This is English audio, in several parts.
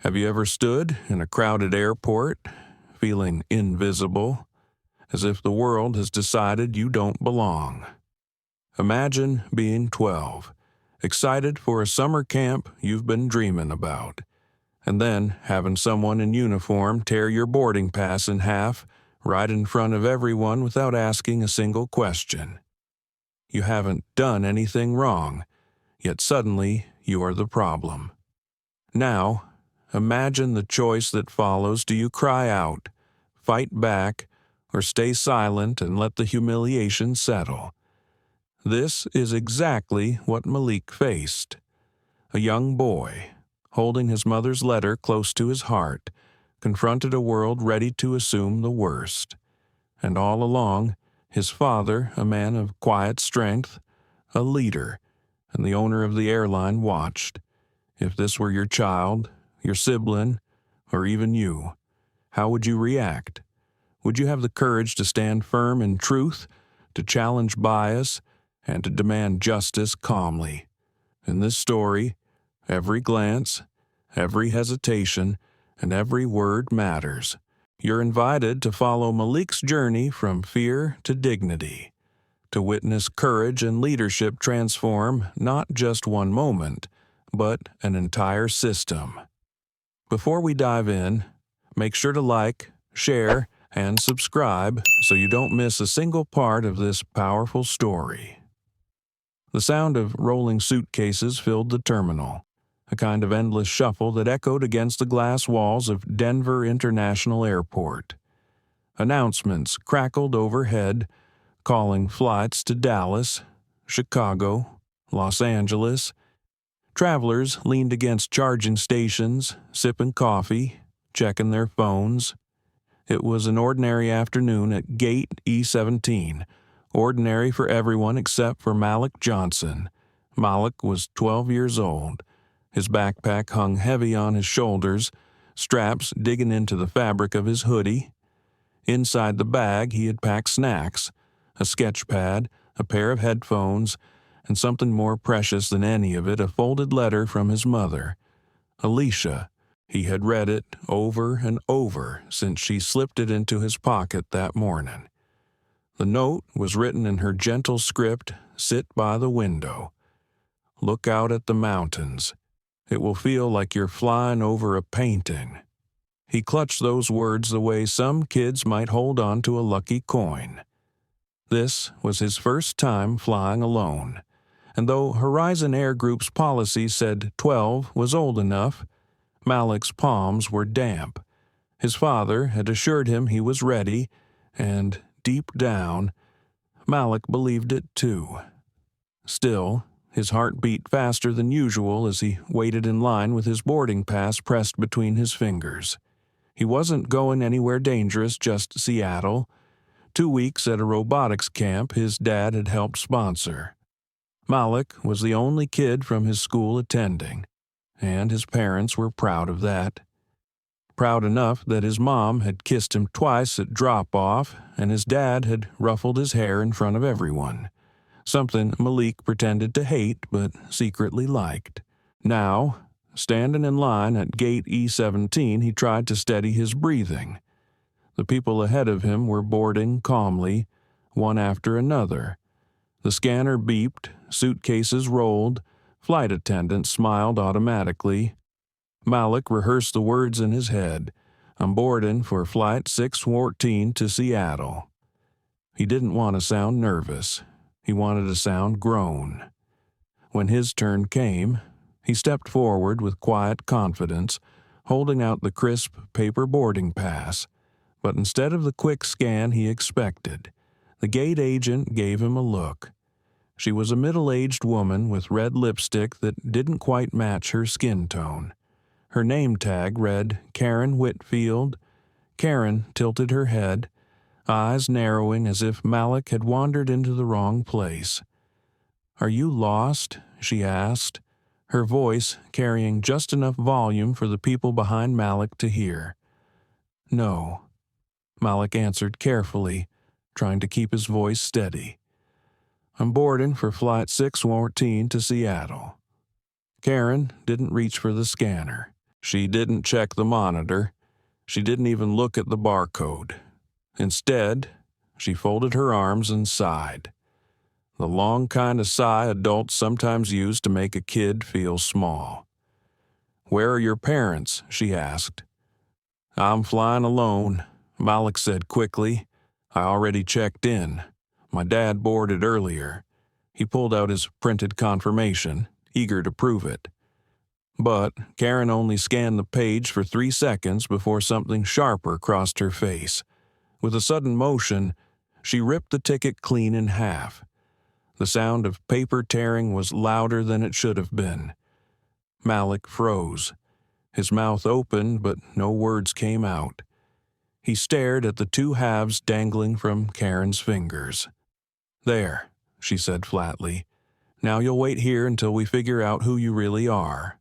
Have you ever stood in a crowded airport, feeling invisible, as if the world has decided you don't belong? Imagine being 12, excited for a summer camp you've been dreaming about, and then having someone in uniform tear your boarding pass in half right in front of everyone without asking a single question. You haven't done anything wrong, yet suddenly you are the problem. Now, imagine the choice that follows. Do you cry out, fight back, or stay silent and let the humiliation settle? This is exactly what Malik faced. A young boy, holding his mother's letter close to his heart, confronted a world ready to assume the worst. And all along, his father, a man of quiet strength, a leader, and the owner of the airline watched. If this were your child, your sibling, or even you, how would you react? Would you have the courage to stand firm in truth, to challenge bias, and to demand justice calmly? In this story, every glance, every hesitation, and every word matters. You're invited to follow Malik's journey from fear to dignity, to witness courage and leadership transform not just one moment, but an entire system. Before we dive in, make sure to like, share, and subscribe so you don't miss a single part of this powerful story. The sound of rolling suitcases filled the terminal, a kind of endless shuffle that echoed against the glass walls of Denver International Airport. Announcements crackled overhead, calling flights to Dallas, Chicago, Los Angeles. Travelers leaned against charging stations, sipping coffee, checking their phones. It was an ordinary afternoon at Gate E17, ordinary for everyone except for Malik Johnson. Malik was 12 years old. His backpack hung heavy on his shoulders, straps digging into the fabric of his hoodie. Inside the bag he had packed snacks, a sketch pad, a pair of headphones, and something more precious than any of it, a folded letter from his mother, Alicia. He had read it over and over since she slipped it into his pocket that morning. The note was written in her gentle script, "Sit by the window. Look out at the mountains. It will feel like you're flying over a painting." He clutched those words the way some kids might hold on to a lucky coin. This was his first time flying alone, and though Horizon Air Group's policy said 12 was old enough, Malik's palms were damp. His father had assured him he was ready, and deep down, Malik believed it too. Still, his heart beat faster than usual as he waited in line with his boarding pass pressed between his fingers. He wasn't going anywhere dangerous, just Seattle. 2 weeks at a robotics camp his dad had helped sponsor. Malik was the only kid from his school attending, and his parents were proud of that. Proud enough that his mom had kissed him twice at drop-off, and his dad had ruffled his hair in front of everyone, something Malik pretended to hate but secretly liked. Now, standing in line at Gate E17, he tried to steady his breathing. The people ahead of him were boarding calmly, one after another. The scanner beeped, suitcases rolled, flight attendants smiled automatically. Malik rehearsed the words in his head. "I'm boarding for Flight 614 to Seattle." He didn't want to sound nervous. He wanted to sound grown. When his turn came, he stepped forward with quiet confidence, holding out the crisp paper boarding pass. But instead of the quick scan he expected, the gate agent gave him a look. She was a middle-aged woman with red lipstick that didn't quite match her skin tone. Her name tag read Karen Whitfield. Karen tilted her head, eyes narrowing as if Malik had wandered into the wrong place. "Are you lost?" she asked, her voice carrying just enough volume for the people behind Malik to hear. "No," Malik answered carefully, trying to keep his voice steady. "I'm boarding for Flight 614 to Seattle." Karen didn't reach for the scanner. She didn't check the monitor. She didn't even look at the barcode. Instead, she folded her arms and sighed. The long kind of sigh adults sometimes use to make a kid feel small. "Where are your parents?" she asked. "I'm flying alone," Malik said quickly. "I already checked in. My dad boarded earlier." He pulled out his printed confirmation, eager to prove it. But Karen only scanned the page for 3 seconds before something sharper crossed her face. With a sudden motion, she ripped the ticket clean in half. The sound of paper tearing was louder than it should have been. Malik froze. His mouth opened, but no words came out. He stared at the 2 halves dangling from Karen's fingers. "There," she said flatly. "Now you'll wait here until we figure out who you really are."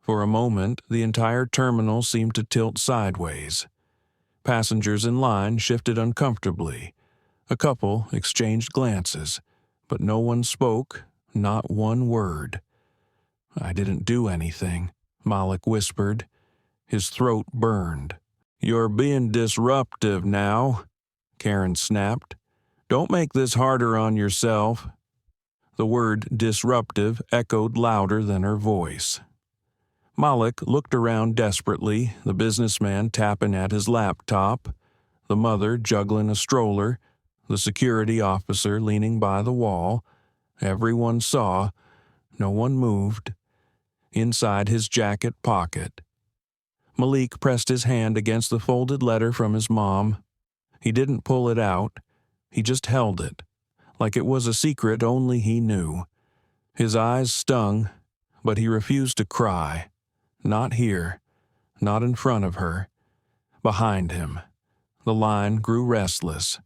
For a moment, the entire terminal seemed to tilt sideways. Passengers in line shifted uncomfortably. A couple exchanged glances, but no one spoke, not one word. "I didn't do anything," Malik whispered. His throat burned. "You're being disruptive now," Karen snapped. "Don't make this harder on yourself." The word disruptive echoed louder than her voice. Malik looked around desperately, the businessman tapping at his laptop, the mother juggling a stroller, the security officer leaning by the wall. Everyone saw. No one moved. Inside his jacket pocket, Malik pressed his hand against the folded letter from his mom. He didn't pull it out. He just held it, like it was a secret only he knew. His eyes stung, but he refused to cry. Not here. Not in front of her. Behind him. The line grew restless.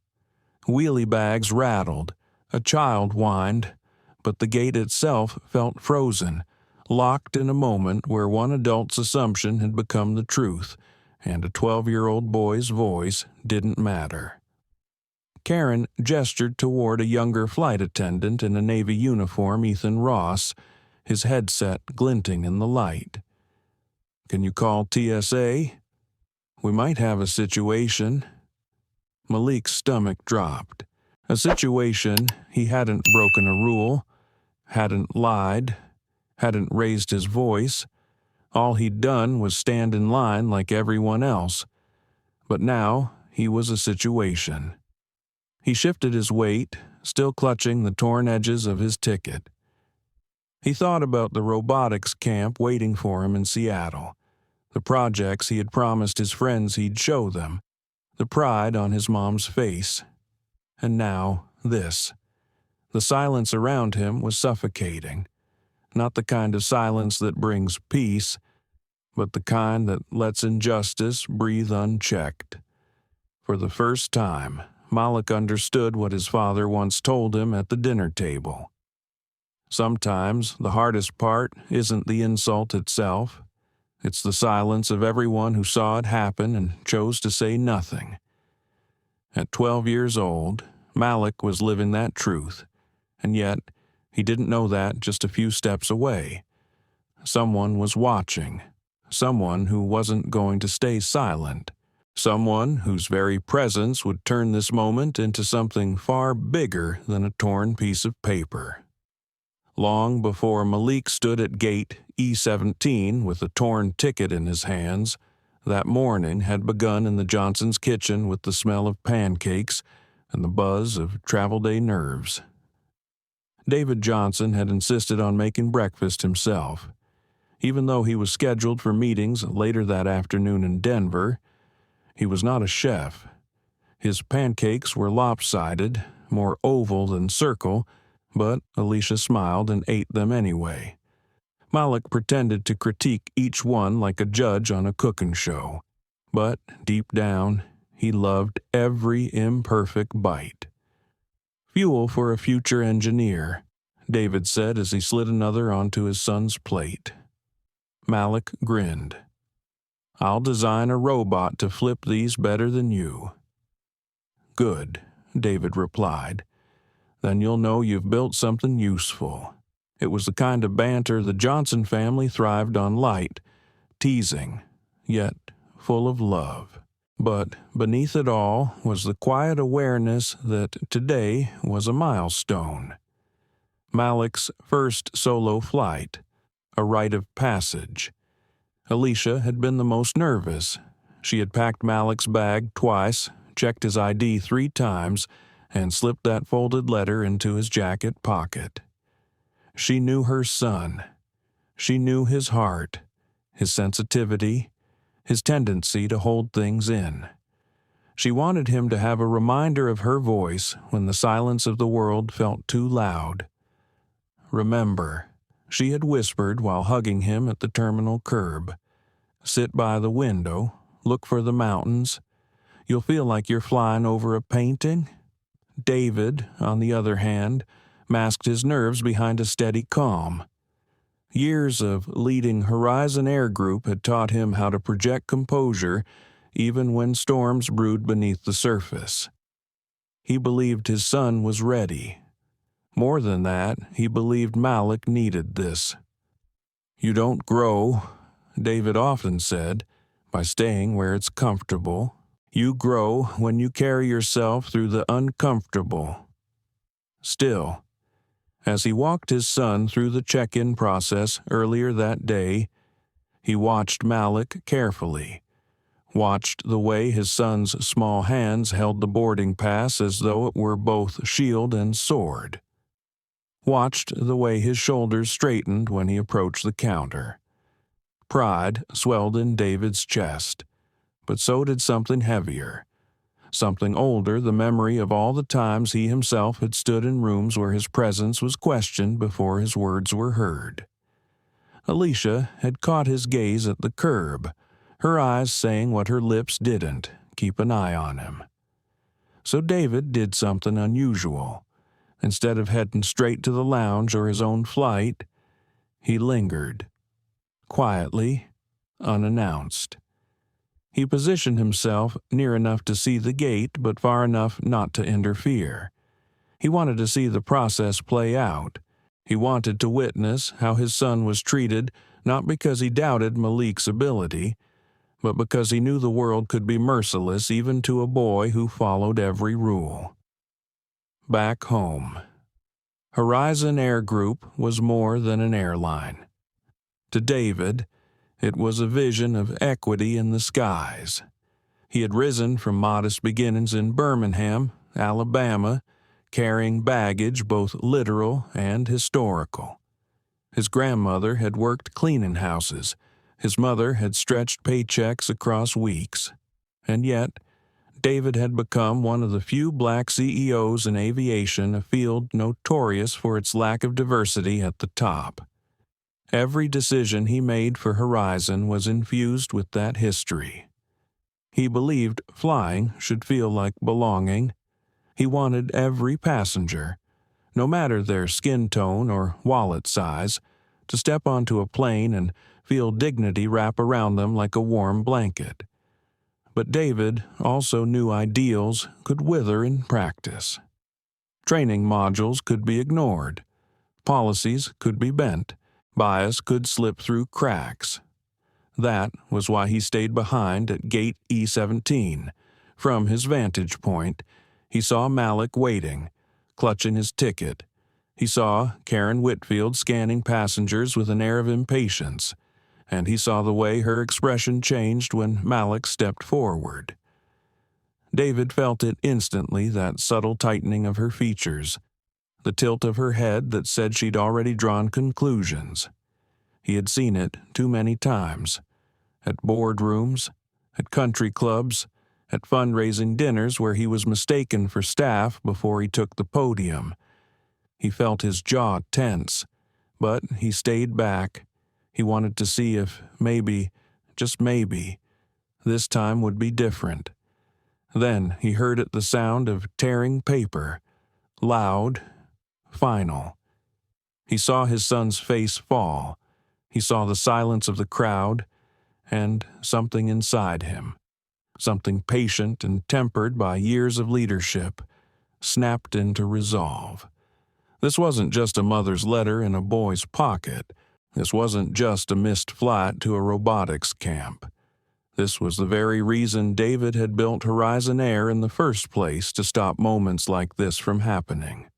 Wheelie bags rattled. A child whined. But the gate itself felt frozen, locked in a moment where one adult's assumption had become the truth, and a 12-year-old boy's voice didn't matter. Karen gestured toward a younger flight attendant in a Navy uniform, Ethan Ross, his headset glinting in the light. "Can you call TSA? We might have a situation." Malik's stomach dropped. A situation. He hadn't broken a rule, hadn't lied, hadn't raised his voice. All he'd done was stand in line like everyone else. But now he was a situation. He shifted his weight, still clutching the torn edges of his ticket. He thought about the robotics camp waiting for him in Seattle, the projects he had promised his friends he'd show them, the pride on his mom's face. And now this. The silence around him was suffocating. Not the kind of silence that brings peace, but the kind that lets injustice breathe unchecked. For the first time, Malik understood what his father once told him at the dinner table. Sometimes the hardest part isn't the insult itself. It's the silence of everyone who saw it happen and chose to say nothing. At 12 years old, Malik was living that truth, and yet he didn't know that just a few steps away. Someone was watching, someone who wasn't going to stay silent, someone whose very presence would turn this moment into something far bigger than a torn piece of paper. Long before Malik stood at gate E17 with a torn ticket in his hands, that morning had begun in the Johnsons' kitchen with the smell of pancakes and the buzz of travel day nerves. David Johnson had insisted on making breakfast himself. Even though he was scheduled for meetings later that afternoon in Denver, he was not a chef. His pancakes were lopsided, more oval than circle, but Alicia smiled and ate them anyway. Malik pretended to critique each one like a judge on a cooking show, but deep down, he loved every imperfect bite. "Fuel for a future engineer," David said as he slid another onto his son's plate. Malik grinned. "I'll design a robot to flip these better than you." "Good," David replied. "Then you'll know you've built something useful." It was the kind of banter the Johnson family thrived on light, teasing, yet full of love. But beneath it all was the quiet awareness that today was a milestone. Malik's first solo flight, a rite of passage. Alicia had been the most nervous. She had packed Malik's bag twice, checked his ID 3 times, and slipped that folded letter into his jacket pocket. She knew her son. She knew his heart, his sensitivity, his tendency to hold things in. She wanted him to have a reminder of her voice when the silence of the world felt too loud. Remember, she had whispered while hugging him at the terminal curb. Sit by the window, look for the mountains. You'll feel like you're flying over a painting. David, on the other hand, masked his nerves behind a steady calm. Years of leading Horizon Air Group had taught him how to project composure even when storms brewed beneath the surface. He believed his son was ready. More than that, he believed Malik needed this. "You don't grow," David often said, "by staying where it's comfortable. You grow when you carry yourself through the uncomfortable." Still, as he walked his son through the check-in process earlier that day, he watched Malik carefully, watched the way his son's small hands held the boarding pass as though it were both shield and sword, watched the way his shoulders straightened when he approached the counter. Pride swelled in David's chest, but so did something heavier, something older, the memory of all the times he himself had stood in rooms where his presence was questioned before his words were heard. Alicia had caught his gaze at the curb, her eyes saying what her lips didn't, keep an eye on him. So David did something unusual. Instead of heading straight to the lounge or his own flight, he lingered, quietly, unannounced. He positioned himself near enough to see the gate but far enough not to interfere. He wanted to see the process play out. He wanted to witness how his son was treated, not because he doubted Malik's ability, but because he knew the world could be merciless even to a boy who followed every rule. Back home, Horizon Air Group was more than an airline. To David, it was a vision of equity in the skies. He had risen from modest beginnings in Birmingham, Alabama, carrying baggage both literal and historical. His grandmother had worked cleaning houses. His mother had stretched paychecks across weeks. And yet, David had become one of the few black CEOs in aviation, a field notorious for its lack of diversity at the top. Every decision he made for Horizon was infused with that history. He believed flying should feel like belonging. He wanted every passenger, no matter their skin tone or wallet size, to step onto a plane and feel dignity wrap around them like a warm blanket. But David also knew ideals could wither in practice. Training modules could be ignored. Policies could be bent. Bias could slip through cracks. That was why he stayed behind at gate E17. From his vantage point, he saw Malik waiting, clutching his ticket. He saw Karen Whitfield scanning passengers with an air of impatience, and he saw the way her expression changed when Malik stepped forward. David felt it instantly, that subtle tightening of her features, the tilt of her head that said she'd already drawn conclusions. He had seen it too many times, at boardrooms, at country clubs, at fundraising dinners where he was mistaken for staff before he took the podium. He felt his jaw tense, but he stayed back. He wanted to see if maybe, just maybe, this time would be different. Then he heard it, the sound of tearing paper, loud, final. He saw his son's face fall. He saw the silence of the crowd, and something inside him, something patient and tempered by years of leadership, snapped into resolve. This wasn't just a mother's letter in a boy's pocket. This wasn't just a missed flight to a robotics camp. This was the very reason David had built Horizon Air in the first place, to stop moments like this from happening.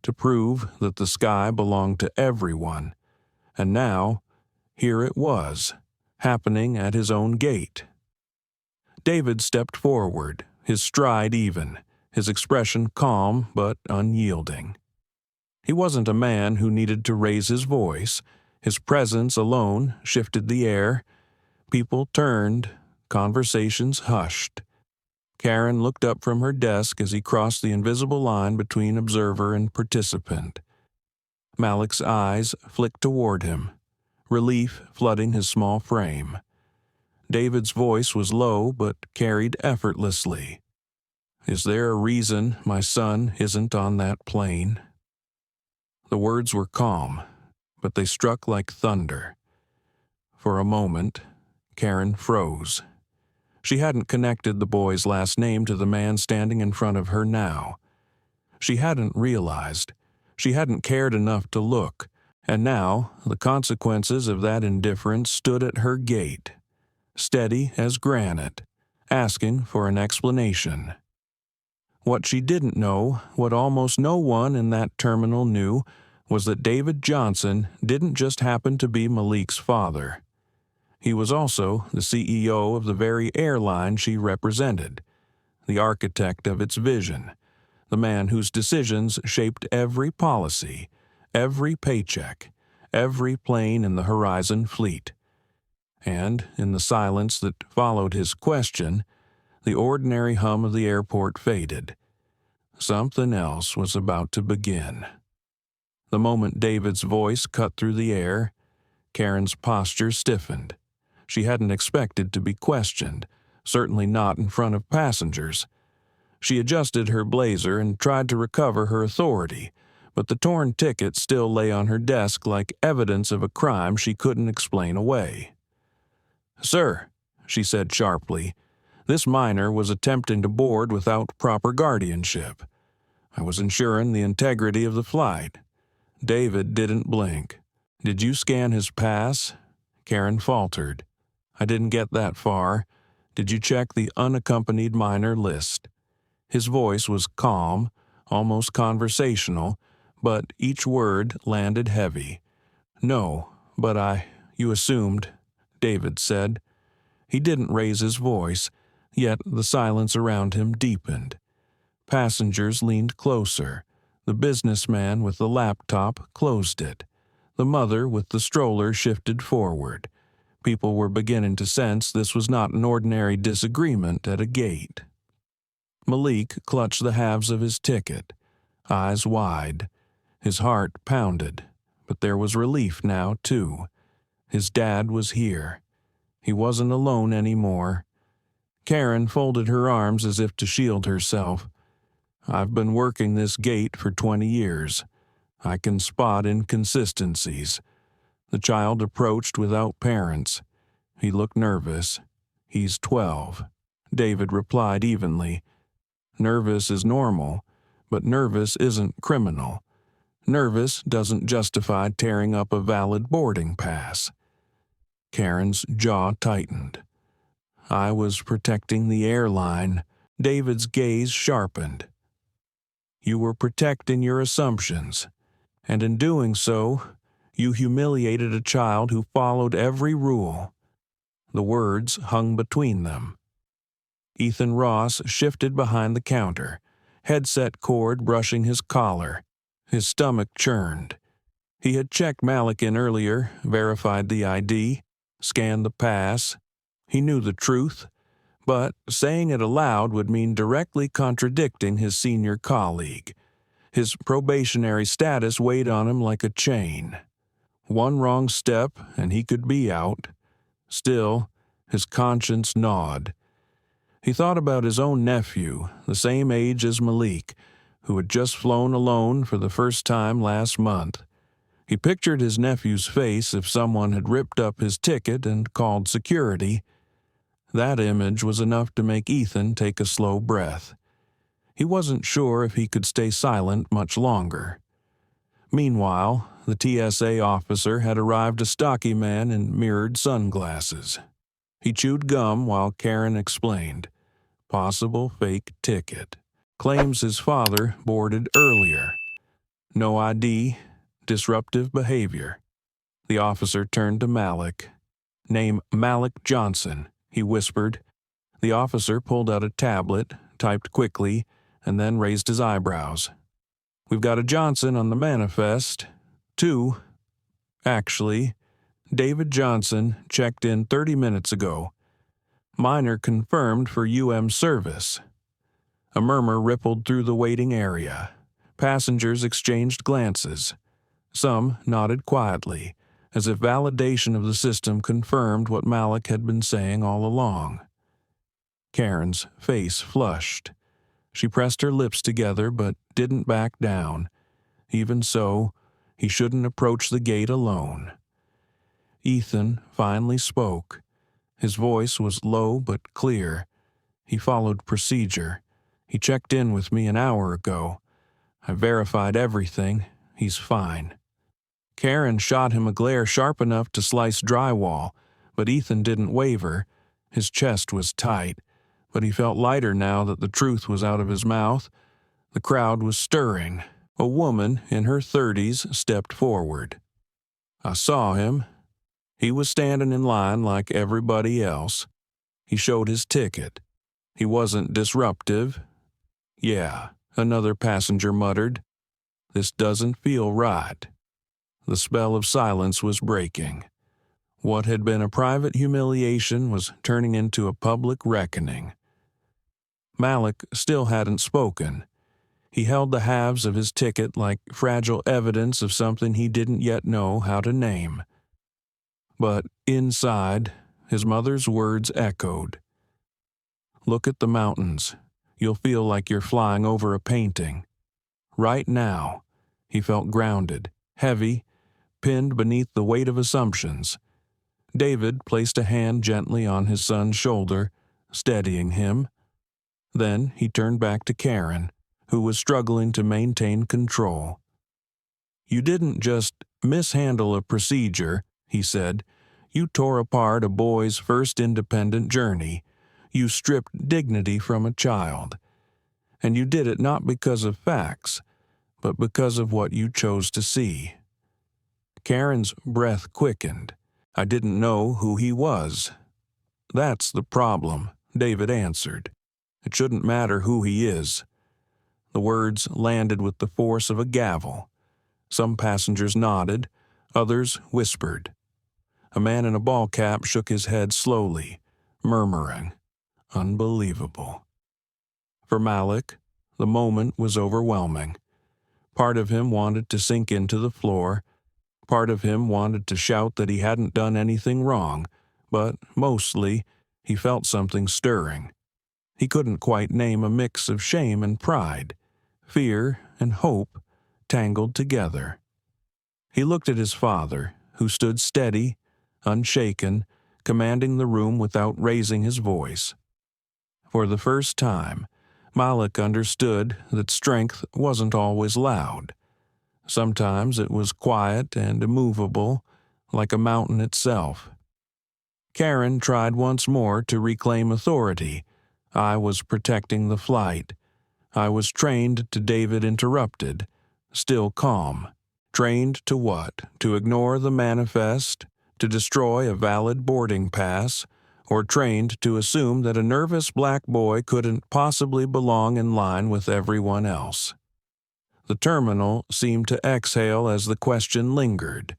To prove that the sky belonged to everyone. And now, here it was, happening at his own gate. David stepped forward, his stride even, his expression calm but unyielding. He wasn't a man who needed to raise his voice. His presence alone shifted the air. People turned, conversations hushed. Karen looked up from her desk as he crossed the invisible line between observer and participant. Malik's eyes flicked toward him, relief flooding his small frame. David's voice was low but carried effortlessly. "Is there a reason my son isn't on that plane?" The words were calm, but they struck like thunder. For a moment, Karen froze. She hadn't connected the boy's last name to the man standing in front of her now. She hadn't realized. She hadn't cared enough to look, and now the consequences of that indifference stood at her gate, steady as granite, asking for an explanation. What she didn't know, what almost no one in that terminal knew, was that David Johnson didn't just happen to be Malik's father. He was also the CEO of the very airline she represented, the architect of its vision, the man whose decisions shaped every policy, every paycheck, every plane in the Horizon fleet. And in the silence that followed his question, the ordinary hum of the airport faded. Something else was about to begin. The moment David's voice cut through the air, Karen's posture stiffened. She hadn't expected to be questioned, certainly not in front of passengers. She adjusted her blazer and tried to recover her authority, but the torn ticket still lay on her desk like evidence of a crime she couldn't explain away. "Sir," she said sharply, "this minor was attempting to board without proper guardianship. I was ensuring the integrity of the flight." David didn't blink. "Did you scan his pass?" Karen faltered. "I didn't get that far. Did you check the unaccompanied minor list?" His voice was calm, almost conversational, but each word landed heavy. "No, but you assumed," David said. He didn't raise his voice, yet the silence around him deepened. Passengers leaned closer. The businessman with the laptop closed it. The mother with the stroller shifted forward. People were beginning to sense this was not an ordinary disagreement at a gate. Malik clutched the halves of his ticket, eyes wide. His heart pounded, but there was relief now, too. His dad was here. He wasn't alone anymore. Karen folded her arms as if to shield herself. "I've been working this gate for 20 years. I can spot inconsistencies." The child approached without parents. He looked nervous. "He's 12. David replied evenly. "Nervous is normal, but nervous isn't criminal. Nervous doesn't justify tearing up a valid boarding pass." Karen's jaw tightened. "I was protecting the airline." David's gaze sharpened. "You were protecting your assumptions, and in doing so, you humiliated a child who followed every rule." The words hung between them. Ethan Ross shifted behind the counter, headset cord brushing his collar. His stomach churned. He had checked Malik in earlier, verified the ID, scanned the pass. He knew the truth, but saying it aloud would mean directly contradicting his senior colleague. His probationary status weighed on him like a chain. One wrong step and he could be out. Still, his conscience gnawed. He thought about his own nephew, the same age as Malik, who had just flown alone for the first time last month. He pictured his nephew's face if someone had ripped up his ticket and called security. That image was enough to make Ethan take a slow breath. He wasn't sure if he could stay silent much longer. Meanwhile, the TSA officer had arrived, a stocky man in mirrored sunglasses. He chewed gum while Karen explained. Possible fake ticket. Claims his father boarded earlier. No ID. Disruptive behavior. The officer turned to Malik. Name Malik Johnson, he whispered. The officer pulled out a tablet, typed quickly, and then raised his eyebrows. We've got a Johnson on the manifest. 2. Actually, David Johnson checked in 30 minutes ago. Minor confirmed for service. A murmur rippled through the waiting area. Passengers exchanged glances. Some nodded quietly, as if validation of the system confirmed what Malik had been saying all along. Karen's face flushed. She pressed her lips together but didn't back down. Even so, he shouldn't approach the gate alone. Ethan finally spoke. His voice was low but clear. He followed procedure. He checked in with me an hour ago. I verified everything. He's fine. Karen shot him a glare sharp enough to slice drywall, but Ethan didn't waver. His chest was tight, but he felt lighter now that the truth was out of his mouth. The crowd was stirring. A woman in her 30s stepped forward. I saw him. He was standing in line like everybody else. He showed his ticket. He wasn't disruptive. Yeah, another passenger muttered. This doesn't feel right. The spell of silence was breaking. What had been a private humiliation was turning into a public reckoning. Malik still hadn't spoken. He held the halves of his ticket like fragile evidence of something he didn't yet know how to name. But inside, his mother's words echoed. Look at the mountains. You'll feel like you're flying over a painting. Right now, he felt grounded, heavy, pinned beneath the weight of assumptions. David placed a hand gently on his son's shoulder, steadying him. Then he turned back to Karen, who was struggling to maintain control. You didn't just mishandle a procedure, he said. You tore apart a boy's first independent journey. You stripped dignity from a child. And you did it not because of facts, but because of what you chose to see. Karen's breath quickened. I didn't know who he was. That's the problem, David answered. It shouldn't matter who he is. The words landed with the force of a gavel. Some passengers nodded, others whispered. A man in a ball cap shook his head slowly, murmuring, Unbelievable. For Malik, the moment was overwhelming. Part of him wanted to sink into the floor. Part of him wanted to shout that he hadn't done anything wrong, but mostly he felt something stirring. He couldn't quite name a mix of shame and pride, fear and hope tangled together. He looked at his father, who stood steady, unshaken, commanding the room without raising his voice. For the first time, Malik understood that strength wasn't always loud. Sometimes it was quiet and immovable, like a mountain itself. Karen tried once more to reclaim authority. I was protecting the flight. I was trained to David interrupted, still calm. Trained to what? To ignore the manifest? To destroy a valid boarding pass? Or trained to assume that a nervous black boy couldn't possibly belong in line with everyone else? The terminal seemed to exhale as the question lingered.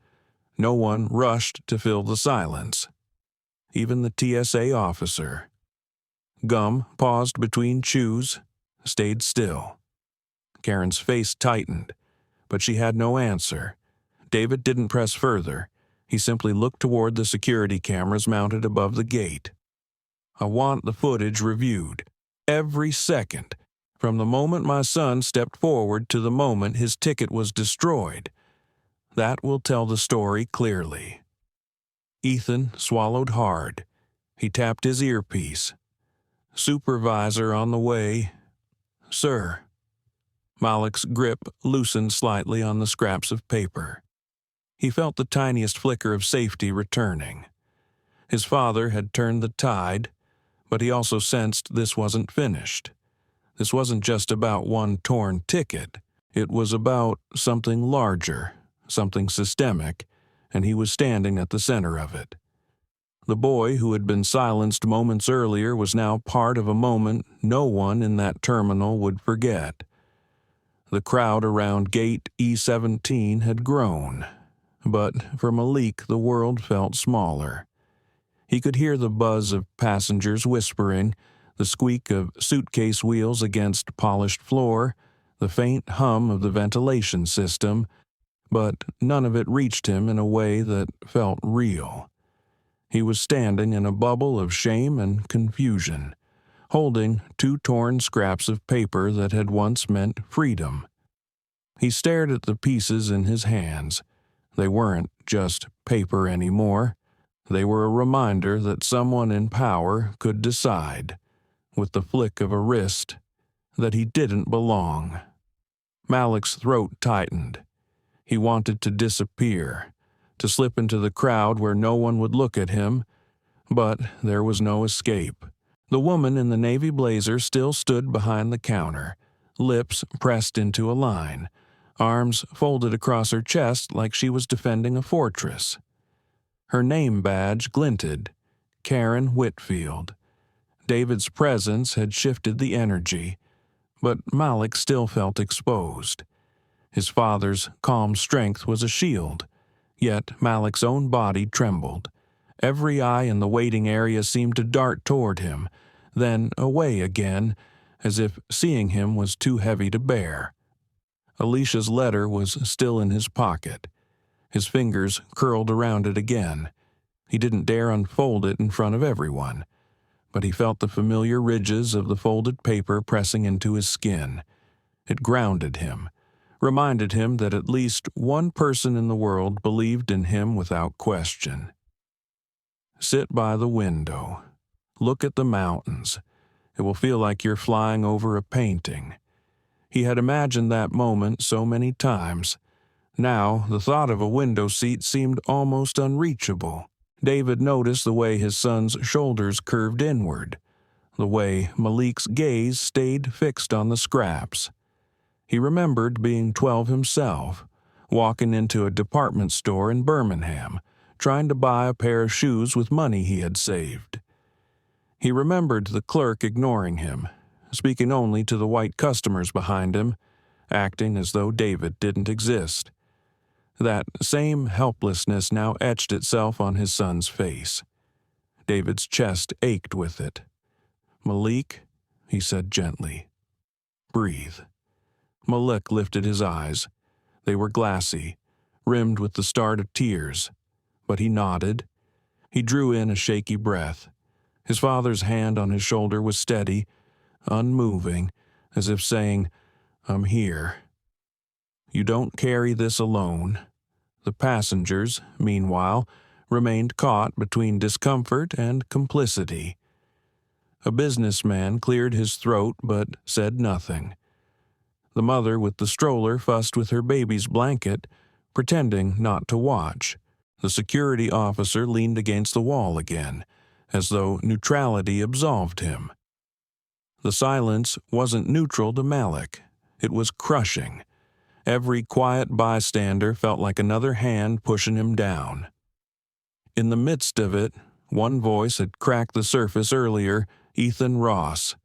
No one rushed to fill the silence. Even the TSA officer. Gum paused between chews, stayed still. Karen's face tightened, but she had no answer. David didn't press further. He simply looked toward the security cameras mounted above the gate. I want the footage reviewed. Every second. From the moment my son stepped forward to the moment his ticket was destroyed. That will tell the story clearly. Ethan swallowed hard. He tapped his earpiece. Supervisor on the way. Sir. Malik's grip loosened slightly on the scraps of paper. He felt the tiniest flicker of safety returning. His father had turned the tide, but he also sensed this wasn't finished. This wasn't just about one torn ticket. It was about something larger, something systemic, and he was standing at the center of it. The boy who had been silenced moments earlier was now part of a moment no one in that terminal would forget. The crowd around gate E17 had grown, but for Malik the world felt smaller. He could hear the buzz of passengers whispering, the squeak of suitcase wheels against polished floor, the faint hum of the ventilation system, but none of it reached him in a way that felt real. He was standing in a bubble of shame and confusion, holding two torn scraps of paper that had once meant freedom. He stared at the pieces in his hands. They weren't just paper anymore. They were a reminder that someone in power could decide, with the flick of a wrist, that he didn't belong. Malik's throat tightened. He wanted to disappear, to slip into the crowd where no one would look at him, but there was no escape. The woman in the navy blazer still stood behind the counter, lips pressed into a line, arms folded across her chest like she was defending a fortress. Her name badge glinted, Karen Whitfield. David's presence had shifted the energy, but Malik still felt exposed. His father's calm strength was a shield, yet Malik's own body trembled. Every eye in the waiting area seemed to dart toward him, then away again, as if seeing him was too heavy to bear. Alicia's letter was still in his pocket. His fingers curled around it again. He didn't dare unfold it in front of everyone, but he felt the familiar ridges of the folded paper pressing into his skin. It grounded him, reminded him that at least one person in the world believed in him without question. Sit by the window. Look at the mountains. It will feel like you're flying over a painting. He had imagined that moment so many times. Now, the thought of a window seat seemed almost unreachable. David noticed the way his son's shoulders curved inward, the way Malik's gaze stayed fixed on the scraps. He remembered being 12 himself, walking into a department store in Birmingham, trying to buy a pair of shoes with money he had saved. He remembered the clerk ignoring him, speaking only to the white customers behind him, acting as though David didn't exist. That same helplessness now etched itself on his son's face. David's chest ached with it. "Malik," he said gently. "Breathe." Malik lifted his eyes. They were glassy, rimmed with the start of tears, but he nodded. He drew in a shaky breath. His father's hand on his shoulder was steady, unmoving, as if saying, "I'm here." "You don't carry this alone." The passengers, meanwhile, remained caught between discomfort and complicity. A businessman cleared his throat but said nothing. The mother with the stroller fussed with her baby's blanket, pretending not to watch. The security officer leaned against the wall again, as though neutrality absolved him. The silence wasn't neutral to Malik. It was crushing. Every quiet bystander felt like another hand pushing him down. In the midst of it, one voice had cracked the surface earlier, Ethan Ross,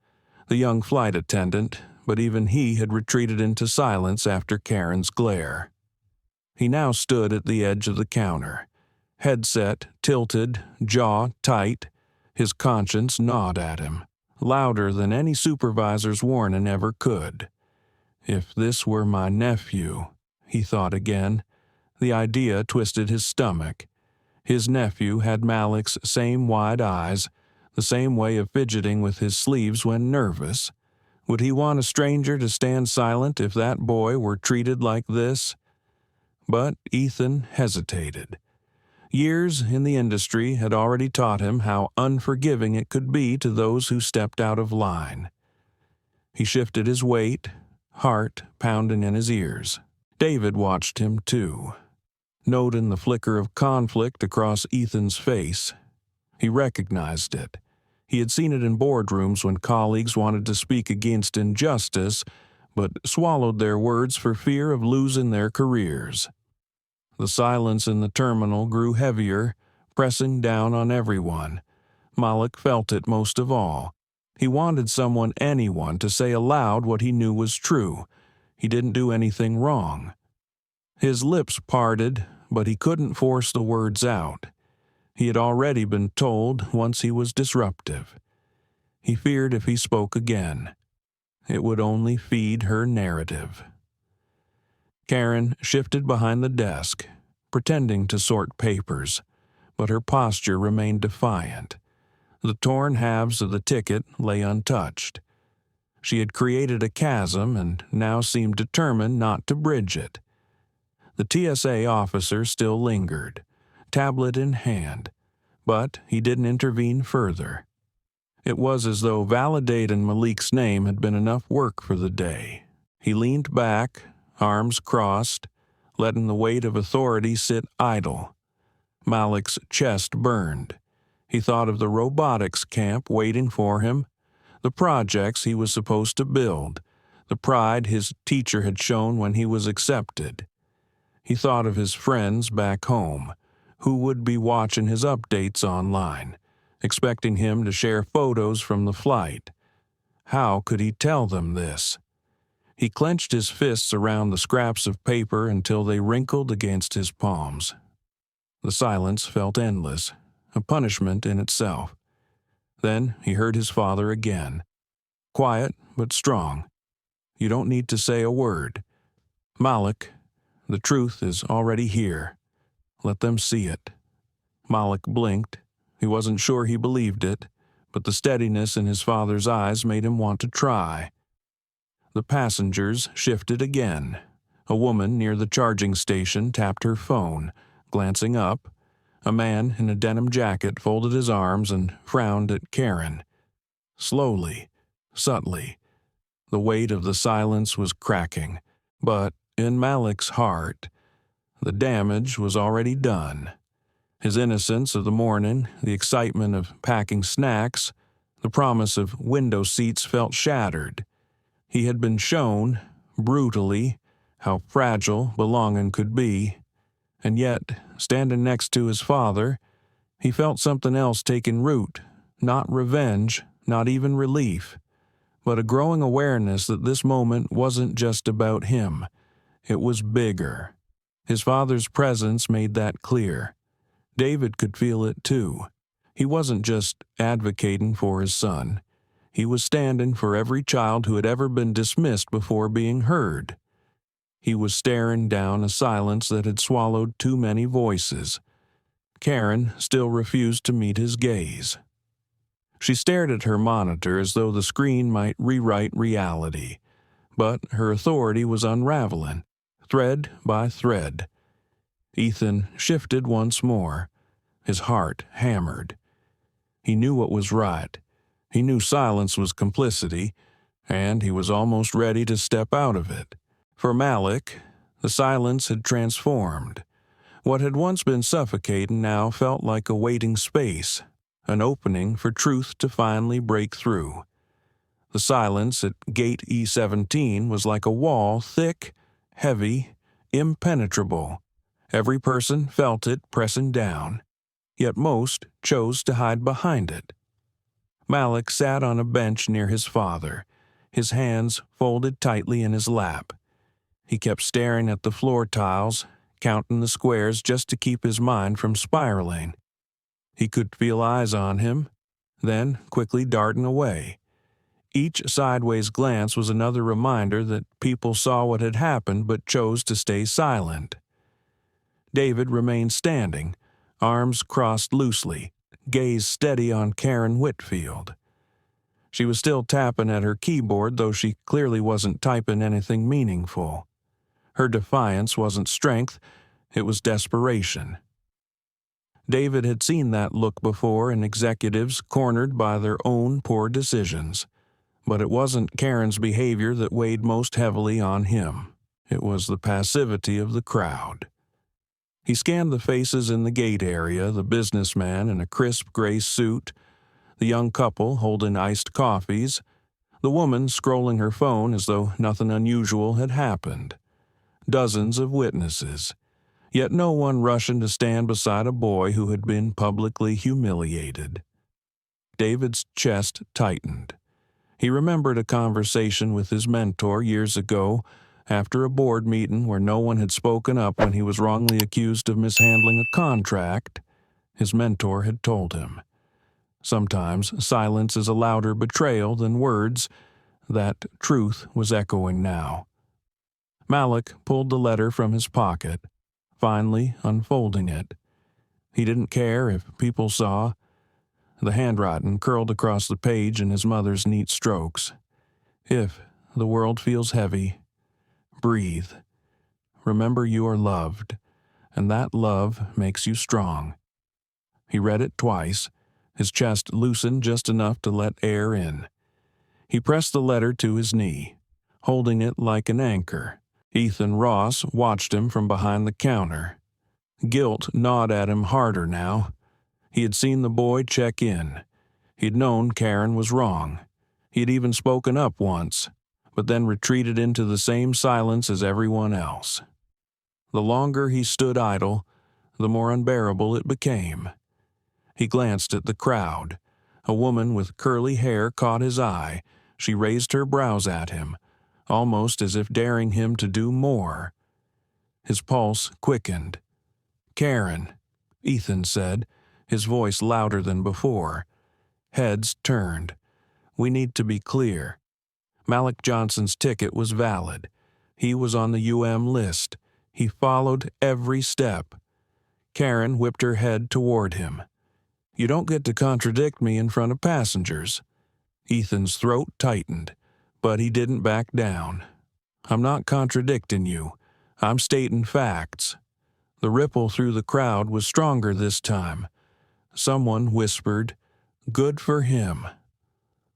the young flight attendant, but even he had retreated into silence after Karen's glare. He now stood at the edge of the counter, headset tilted, jaw tight, his conscience gnawed at him, louder than any supervisor's warning ever could. If this were my nephew, he thought again. The idea twisted his stomach. His nephew had Malik's same wide eyes, the same way of fidgeting with his sleeves when nervous. Would he want a stranger to stand silent if that boy were treated like this? But Ethan hesitated. Years in the industry had already taught him how unforgiving it could be to those who stepped out of line. He shifted his weight, heart pounding in his ears. David watched him too, noting the flicker of conflict across Ethan's face. He recognized it. He had seen it in boardrooms when colleagues wanted to speak against injustice, but swallowed their words for fear of losing their careers. The silence in the terminal grew heavier, pressing down on everyone. Malik felt it most of all. He wanted anyone, to say aloud what he knew was true. He didn't do anything wrong. His lips parted, but he couldn't force the words out. He had already been told once he was disruptive. He feared if he spoke again, it would only feed her narrative. Karen shifted behind the desk, pretending to sort papers, but her posture remained defiant. The torn halves of the ticket lay untouched. She had created a chasm and now seemed determined not to bridge it. The TSA officer still lingered, tablet in hand, but he didn't intervene further. It was as though validating Malik's name had been enough work for the day. He leaned back, arms crossed, letting the weight of authority sit idle. Malik's chest burned. He thought of the robotics camp waiting for him, the projects he was supposed to build, the pride his teacher had shown when he was accepted. He thought of his friends back home, who would be watching his updates online, expecting him to share photos from the flight. How could he tell them this? He clenched his fists around the scraps of paper until they wrinkled against his palms. The silence felt endless, a punishment in itself. Then he heard his father again. Quiet but strong. You don't need to say a word. Malik, the truth is already here. Let them see it. Malik blinked. He wasn't sure he believed it, but the steadiness in his father's eyes made him want to try. The passengers shifted again. A woman near the charging station tapped her phone, glancing up. A man in a denim jacket folded his arms and frowned at Karen. Slowly, subtly, the weight of the silence was cracking, but in Malik's heart, the damage was already done. His innocence of the morning, the excitement of packing snacks, the promise of window seats felt shattered. He had been shown, brutally, how fragile belonging could be, and yet, standing next to his father, he felt something else taking root, not revenge, not even relief, but a growing awareness that this moment wasn't just about him. It was bigger. His father's presence made that clear. David could feel it too. He wasn't just advocating for his son. He was standing for every child who had ever been dismissed before being heard. He was staring down a silence that had swallowed too many voices. Karen still refused to meet his gaze. She stared at her monitor as though the screen might rewrite reality, but her authority was unraveling, thread by thread. Ethan shifted once more. His heart hammered. He knew what was right. He knew silence was complicity, and he was almost ready to step out of it. For Malik, the silence had transformed. What had once been suffocating now felt like a waiting space, an opening for truth to finally break through. The silence at Gate E17 was like a wall, thick, heavy, impenetrable. Every person felt it pressing down, yet most chose to hide behind it. Malik sat on a bench near his father, his hands folded tightly in his lap. He kept staring at the floor tiles, counting the squares just to keep his mind from spiraling. He could feel eyes on him, then quickly darting away. Each sideways glance was another reminder that people saw what had happened but chose to stay silent. David remained standing, arms crossed loosely, gaze steady on Karen Whitfield. She was still tapping at her keyboard, though she clearly wasn't typing anything meaningful. Her defiance wasn't strength, it was desperation. David had seen that look before in executives cornered by their own poor decisions. But it wasn't Karen's behavior that weighed most heavily on him. It was the passivity of the crowd. He scanned the faces in the gate area, the businessman in a crisp gray suit, the young couple holding iced coffees, the woman scrolling her phone as though nothing unusual had happened. Dozens of witnesses, yet no one rushing to stand beside a boy who had been publicly humiliated. David's chest tightened. He remembered a conversation with his mentor years ago after a board meeting where no one had spoken up when he was wrongly accused of mishandling a contract. His mentor had told him, "Sometimes silence is a louder betrayal than words." That truth was echoing now. Malik pulled the letter from his pocket, finally unfolding it. He didn't care if people saw. The handwriting curled across the page in his mother's neat strokes. "If the world feels heavy, breathe. Remember you are loved, and that love makes you strong." He read it twice, his chest loosened just enough to let air in. He pressed the letter to his knee, holding it like an anchor. Ethan Ross watched him from behind the counter. Guilt gnawed at him harder now. He had seen the boy check in. He'd known Karen was wrong. He had even spoken up once, but then retreated into the same silence as everyone else. The longer he stood idle, the more unbearable it became. He glanced at the crowd. A woman with curly hair caught his eye. She raised her brows at him, almost as if daring him to do more. His pulse quickened. "Karen," Ethan said, his voice louder than before. Heads turned. "We need to be clear. Malik Johnson's ticket was valid. He was on the UM list. He followed every step." Karen whipped her head toward him. "You don't get to contradict me in front of passengers." Ethan's throat tightened, but he didn't back down. "I'm not contradicting you. I'm stating facts." The ripple through the crowd was stronger this time. Someone whispered, "Good for him."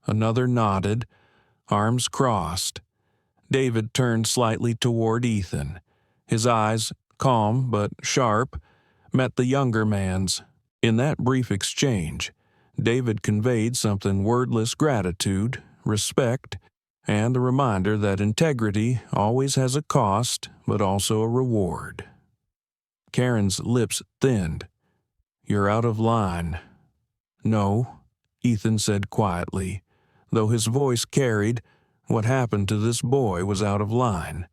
Another nodded, arms crossed. David turned slightly toward Ethan. His eyes, calm but sharp, met the younger man's. In that brief exchange, David conveyed something wordless: gratitude, respect, and the reminder that integrity always has a cost, but also a reward. Karen's lips thinned. "You're out of line." "No," Ethan said quietly, though his voice carried, "What happened to this boy was out of line."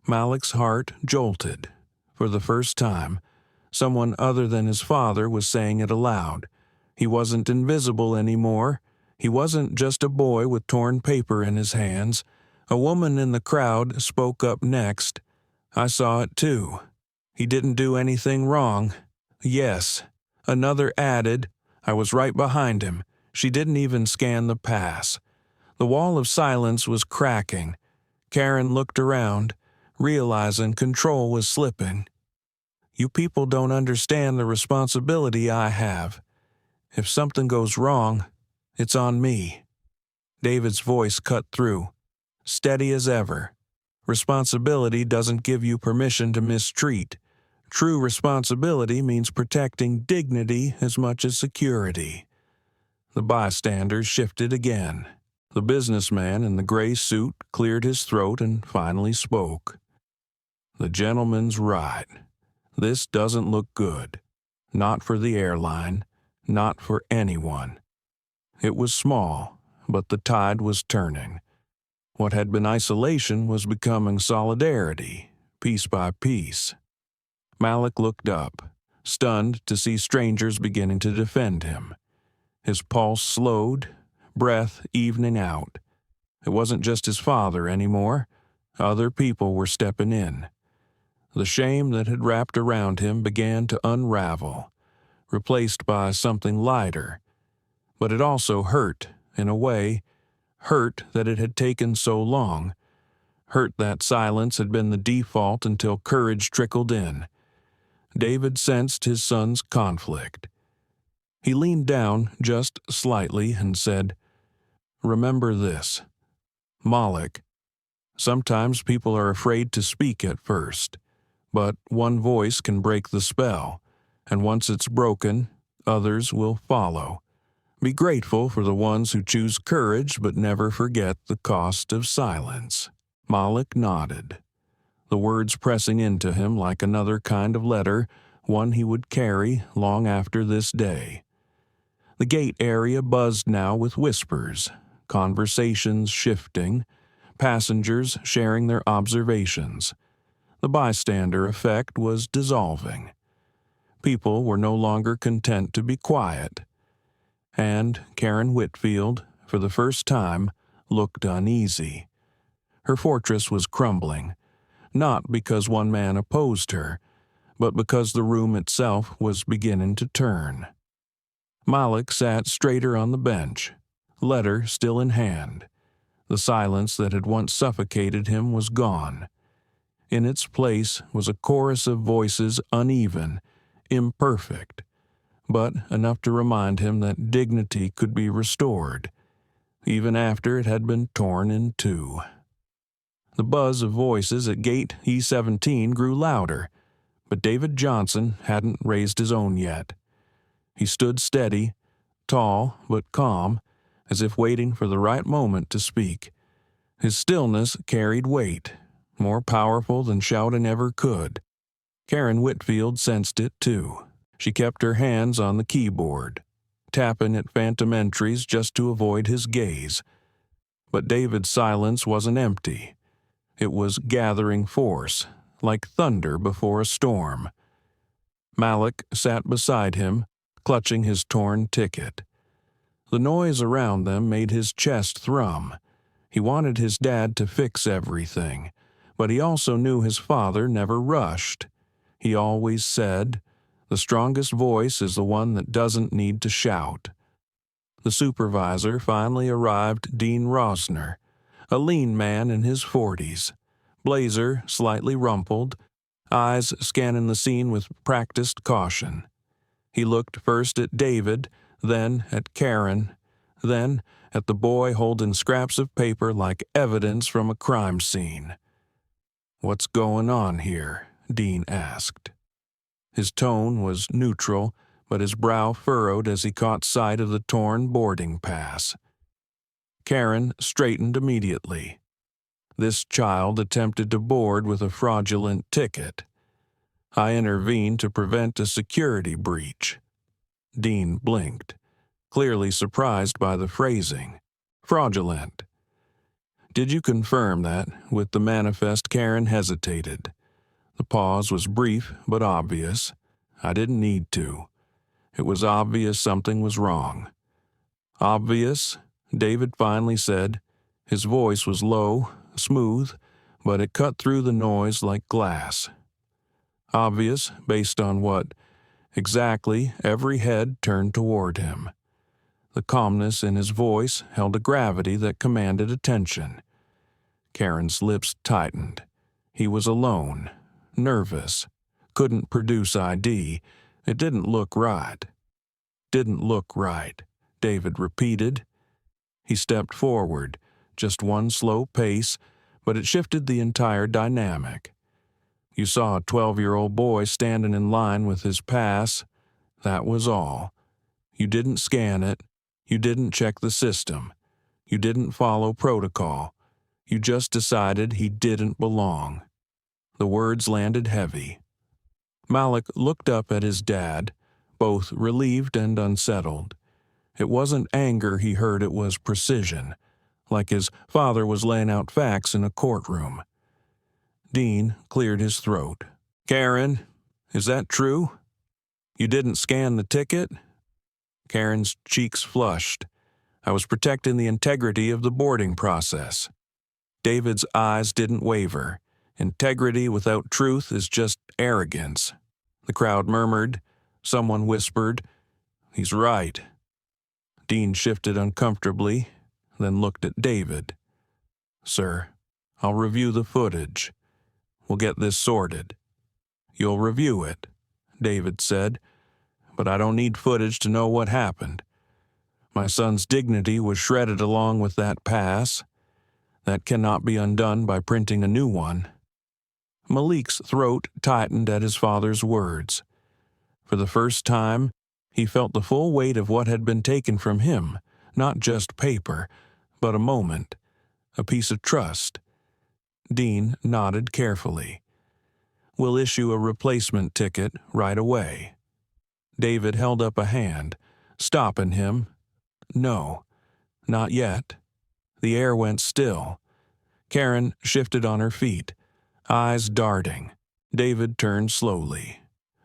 Malik's heart jolted. For the first time, someone other than his father was saying it aloud. He wasn't invisible anymore. He wasn't just a boy with torn paper in his hands. A woman in the crowd spoke up next. "I saw it too. He didn't do anything wrong." "Yes," another added. "I was right behind him. She didn't even scan the pass." The wall of silence was cracking. Karen looked around, realizing control was slipping. "You people don't understand the responsibility I have. If something goes wrong, it's on me." David's voice cut through, steady as ever. "Responsibility doesn't give you permission to mistreat. True responsibility means protecting dignity as much as security." The bystanders shifted again. The businessman in the gray suit cleared his throat and finally spoke. "The gentleman's right. This doesn't look good. Not for the airline. Not for anyone." It was small, but the tide was turning. What had been isolation was becoming solidarity, piece by piece. Malik looked up, stunned to see strangers beginning to defend him. His pulse slowed, breath evening out. It wasn't just his father anymore. Other people were stepping in. The shame that had wrapped around him began to unravel, replaced by something lighter. But it also hurt, in a way, hurt that it had taken so long, hurt that silence had been the default until courage trickled in. David sensed his son's conflict. He leaned down just slightly and said, "Remember this. Malik. Sometimes people are afraid to speak at first, but one voice can break the spell, and once it's broken, others will follow. Be grateful for the ones who choose courage but never forget the cost of silence. Malik nodded, the words pressing into him like another kind of letter, one he would carry long after this day. The gate area buzzed now with whispers, conversations shifting, passengers sharing their observations. The bystander effect was dissolving. People were no longer content to be quiet. And Karen Whitfield, for the first time, looked uneasy. Her fortress was crumbling, not because one man opposed her, but because the room itself was beginning to turn. Malik sat straighter on the bench, letter still in hand. The silence that had once suffocated him was gone. In its place was a chorus of voices uneven, imperfect, but enough to remind him that dignity could be restored, even after it had been torn in two. The buzz of voices at gate E17 grew louder, but David Johnson hadn't raised his own yet. He stood steady, tall but calm, as if waiting for the right moment to speak. His stillness carried weight, more powerful than shouting ever could. Karen Whitfield sensed it too. She kept her hands on the keyboard, tapping at phantom entries just to avoid his gaze. But David's silence wasn't empty. It was gathering force, like thunder before a storm. Malik sat beside him, clutching his torn ticket. The noise around them made his chest thrum. He wanted his dad to fix everything, but he also knew his father never rushed. He always said, "The strongest voice is the one that doesn't need to shout." The supervisor finally arrived, Dean Rosner, a lean man in his 40s, blazer slightly rumpled, eyes scanning the scene with practiced caution. He looked first at David, then at Karen, then at the boy holding scraps of paper like evidence from a crime scene. "What's going on here?" Dean asked. His tone was neutral, but his brow furrowed as he caught sight of the torn boarding pass. Karen straightened immediately. This child attempted to board with a fraudulent ticket. I intervened to prevent a security breach. Dean blinked, clearly surprised by the phrasing. Fraudulent. "Did you confirm that with the manifest?" Karen hesitated. The pause was brief but obvious. I didn't need to. It was obvious something was wrong. "Obvious?" David finally said. His voice was low, smooth, but it cut through the noise like glass. Obvious based on what? Exactly. Every head turned toward him. The calmness in his voice held a gravity that commanded attention. Karen's lips tightened. He was alone, nervous, couldn't produce ID. It didn't look right. "Didn't look right," David repeated. He stepped forward, just one slow pace, but it shifted the entire dynamic. You saw a 12-year-old boy standing in line with his pass. That was all. You didn't scan it. You didn't check the system. You didn't follow protocol. You just decided he didn't belong. The words landed heavy. Malik looked up at his dad, both relieved and unsettled. It wasn't anger he heard, it was precision, like his father was laying out facts in a courtroom. Dean cleared his throat. "Karen, is that true? You didn't scan the ticket?" Karen's cheeks flushed. "I was protecting the integrity of the boarding process." David's eyes didn't waver. Integrity without truth is just arrogance. The crowd murmured. Someone whispered, "He's right." Dean shifted uncomfortably, then looked at David. "Sir, I'll review the footage. We'll get this sorted." "You'll review it," David said, "but I don't need footage to know what happened. My son's dignity was shredded along with that pass. that cannot be undone by printing a new one. Malik's throat tightened at his father's words. For the first time, he felt the full weight of what had been taken from him, not just paper, but a moment, a piece of trust. Dean nodded carefully. "We'll issue a replacement ticket right away." David held up a hand, stopping him. "No, not yet." The air went still. Karen shifted on her feet, eyes darting. David turned slowly,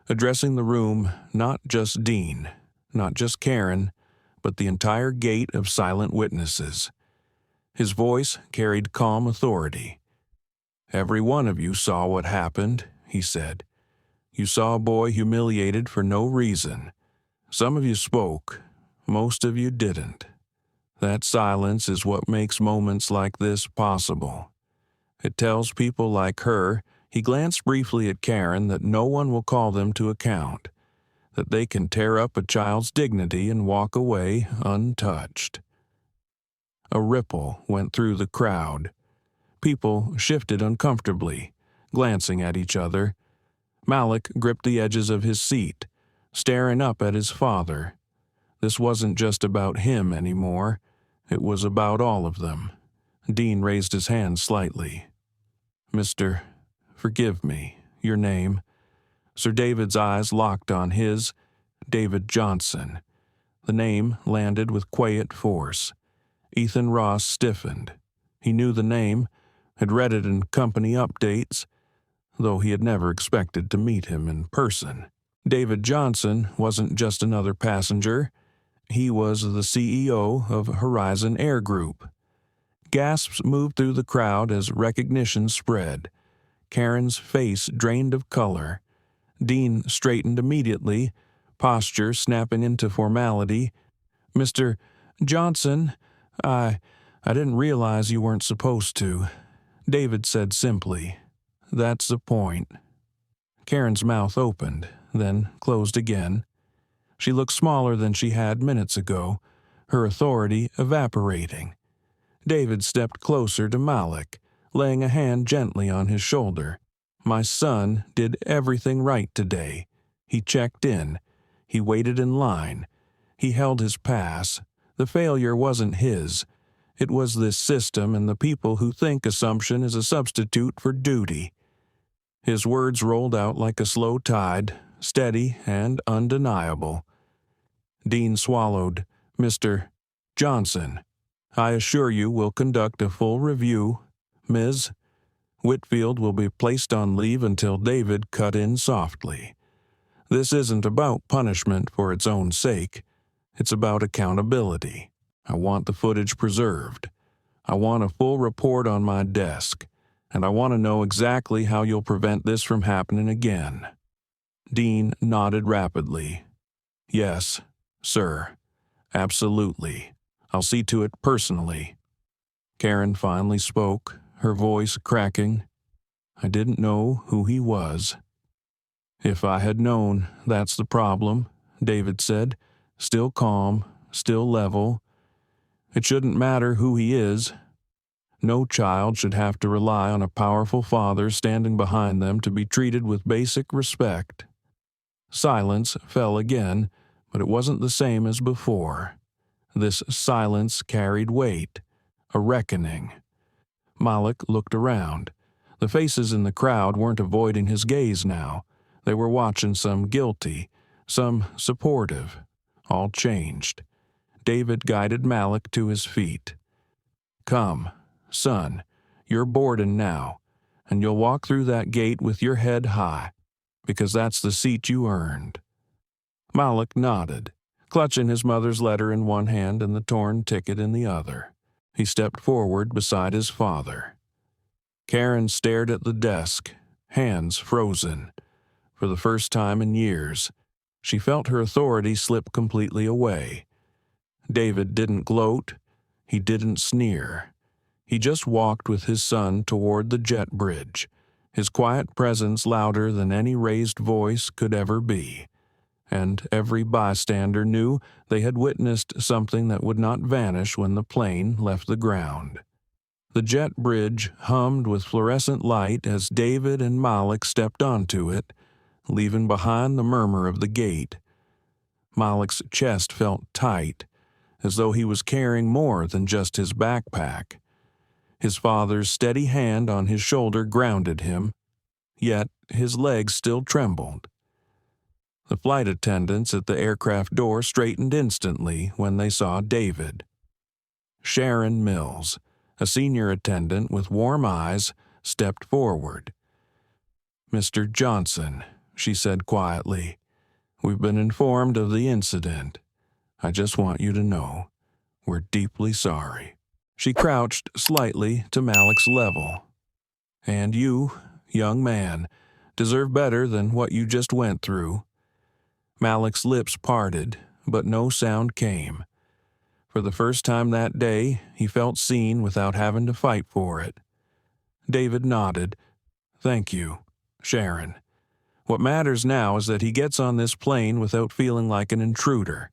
addressing the room, not just Dean, not just Karen, but the entire gate of silent witnesses. His voice carried calm authority. "Every one of you saw what happened," he said. "You saw a boy humiliated for no reason. Some of you spoke, most of you didn't. That silence is what makes moments like this possible. It tells people like her," he glanced briefly at Karen, "that no one will call them to account, that they can tear up a child's dignity and walk away untouched." A ripple went through the crowd. People shifted uncomfortably, glancing at each other. Malik gripped the edges of his seat, staring up at his father. This wasn't just about him anymore. It was about all of them. Dean raised his hand slightly. "Mr. Forgive me, your name." Sir David's eyes locked on his. David Johnson. The name landed with quiet force. Ethan Ross stiffened. He knew the name, had read it in company updates, though he had never expected to meet him in person. David Johnson wasn't just another passenger. He was the CEO of Horizon Air Group. Gasps moved through the crowd as recognition spread. Karen's face drained of color. Dean straightened immediately, posture snapping into formality. "Mr. Johnson, I didn't realize you weren't supposed to," David said simply. "That's the point." Karen's mouth opened, then closed again. She looked smaller than she had minutes ago, her authority evaporating. David stepped closer to Malik, laying a hand gently on his shoulder. "My son did everything right today. He checked in. He waited in line. He held his pass. The failure wasn't his. It was this system and the people who think assumption is a substitute for duty." His words rolled out like a slow tide, steady and undeniable. Dean swallowed. "Mr. Johnson, I assure you we'll conduct a full review. Ms. Whitfield will be placed on leave until David cut in softly. This isn't about punishment for its own sake. It's about accountability. I want the footage preserved. I want a full report on my desk, and I want to know exactly how you'll prevent this from happening again." Dean nodded rapidly. "Yes, sir. Absolutely. I'll see to it personally." Karen finally spoke, her voice cracking. "I didn't know who he was." "If I had known, that's the problem," David said, still calm, still level. "It shouldn't matter who he is. No child should have to rely on a powerful father standing behind them to be treated with basic respect." Silence fell again, but it wasn't the same as before. This silence carried weight, a reckoning. Malik looked around. The faces in the crowd weren't avoiding his gaze now. They were watching, some guilty, some supportive. All changed. David guided Malik to his feet. "Come, son, you're boarding now, and you'll walk through that gate with your head high, because that's the seat you earned." Malik nodded, clutching his mother's letter in one hand and the torn ticket in the other. He stepped forward beside his father. Karen stared at the desk, hands frozen. For the first time in years, she felt her authority slip completely away. David didn't gloat. He didn't sneer. He just walked with his son toward the jet bridge, his quiet presence louder than any raised voice could ever be. And every bystander knew they had witnessed something that would not vanish when the plane left the ground. The jet bridge hummed with fluorescent light as David and Malik stepped onto it, leaving behind the murmur of the gate. Malik's chest felt tight, as though he was carrying more than just his backpack. His father's steady hand on his shoulder grounded him, yet his legs still trembled. The flight attendants at the aircraft door straightened instantly when they saw David. Sharon Mills, a senior attendant with warm eyes, stepped forward. "Mr. Johnson," she said quietly, "we've been informed of the incident. I just want you to know, we're deeply sorry." She crouched slightly to Malik's level. "And you, young man, deserve better than what you just went through." Malik's lips parted, but no sound came. For the first time that day, he felt seen without having to fight for it. David nodded. "Thank you, Sharon. What matters now is that he gets on this plane without feeling like an intruder.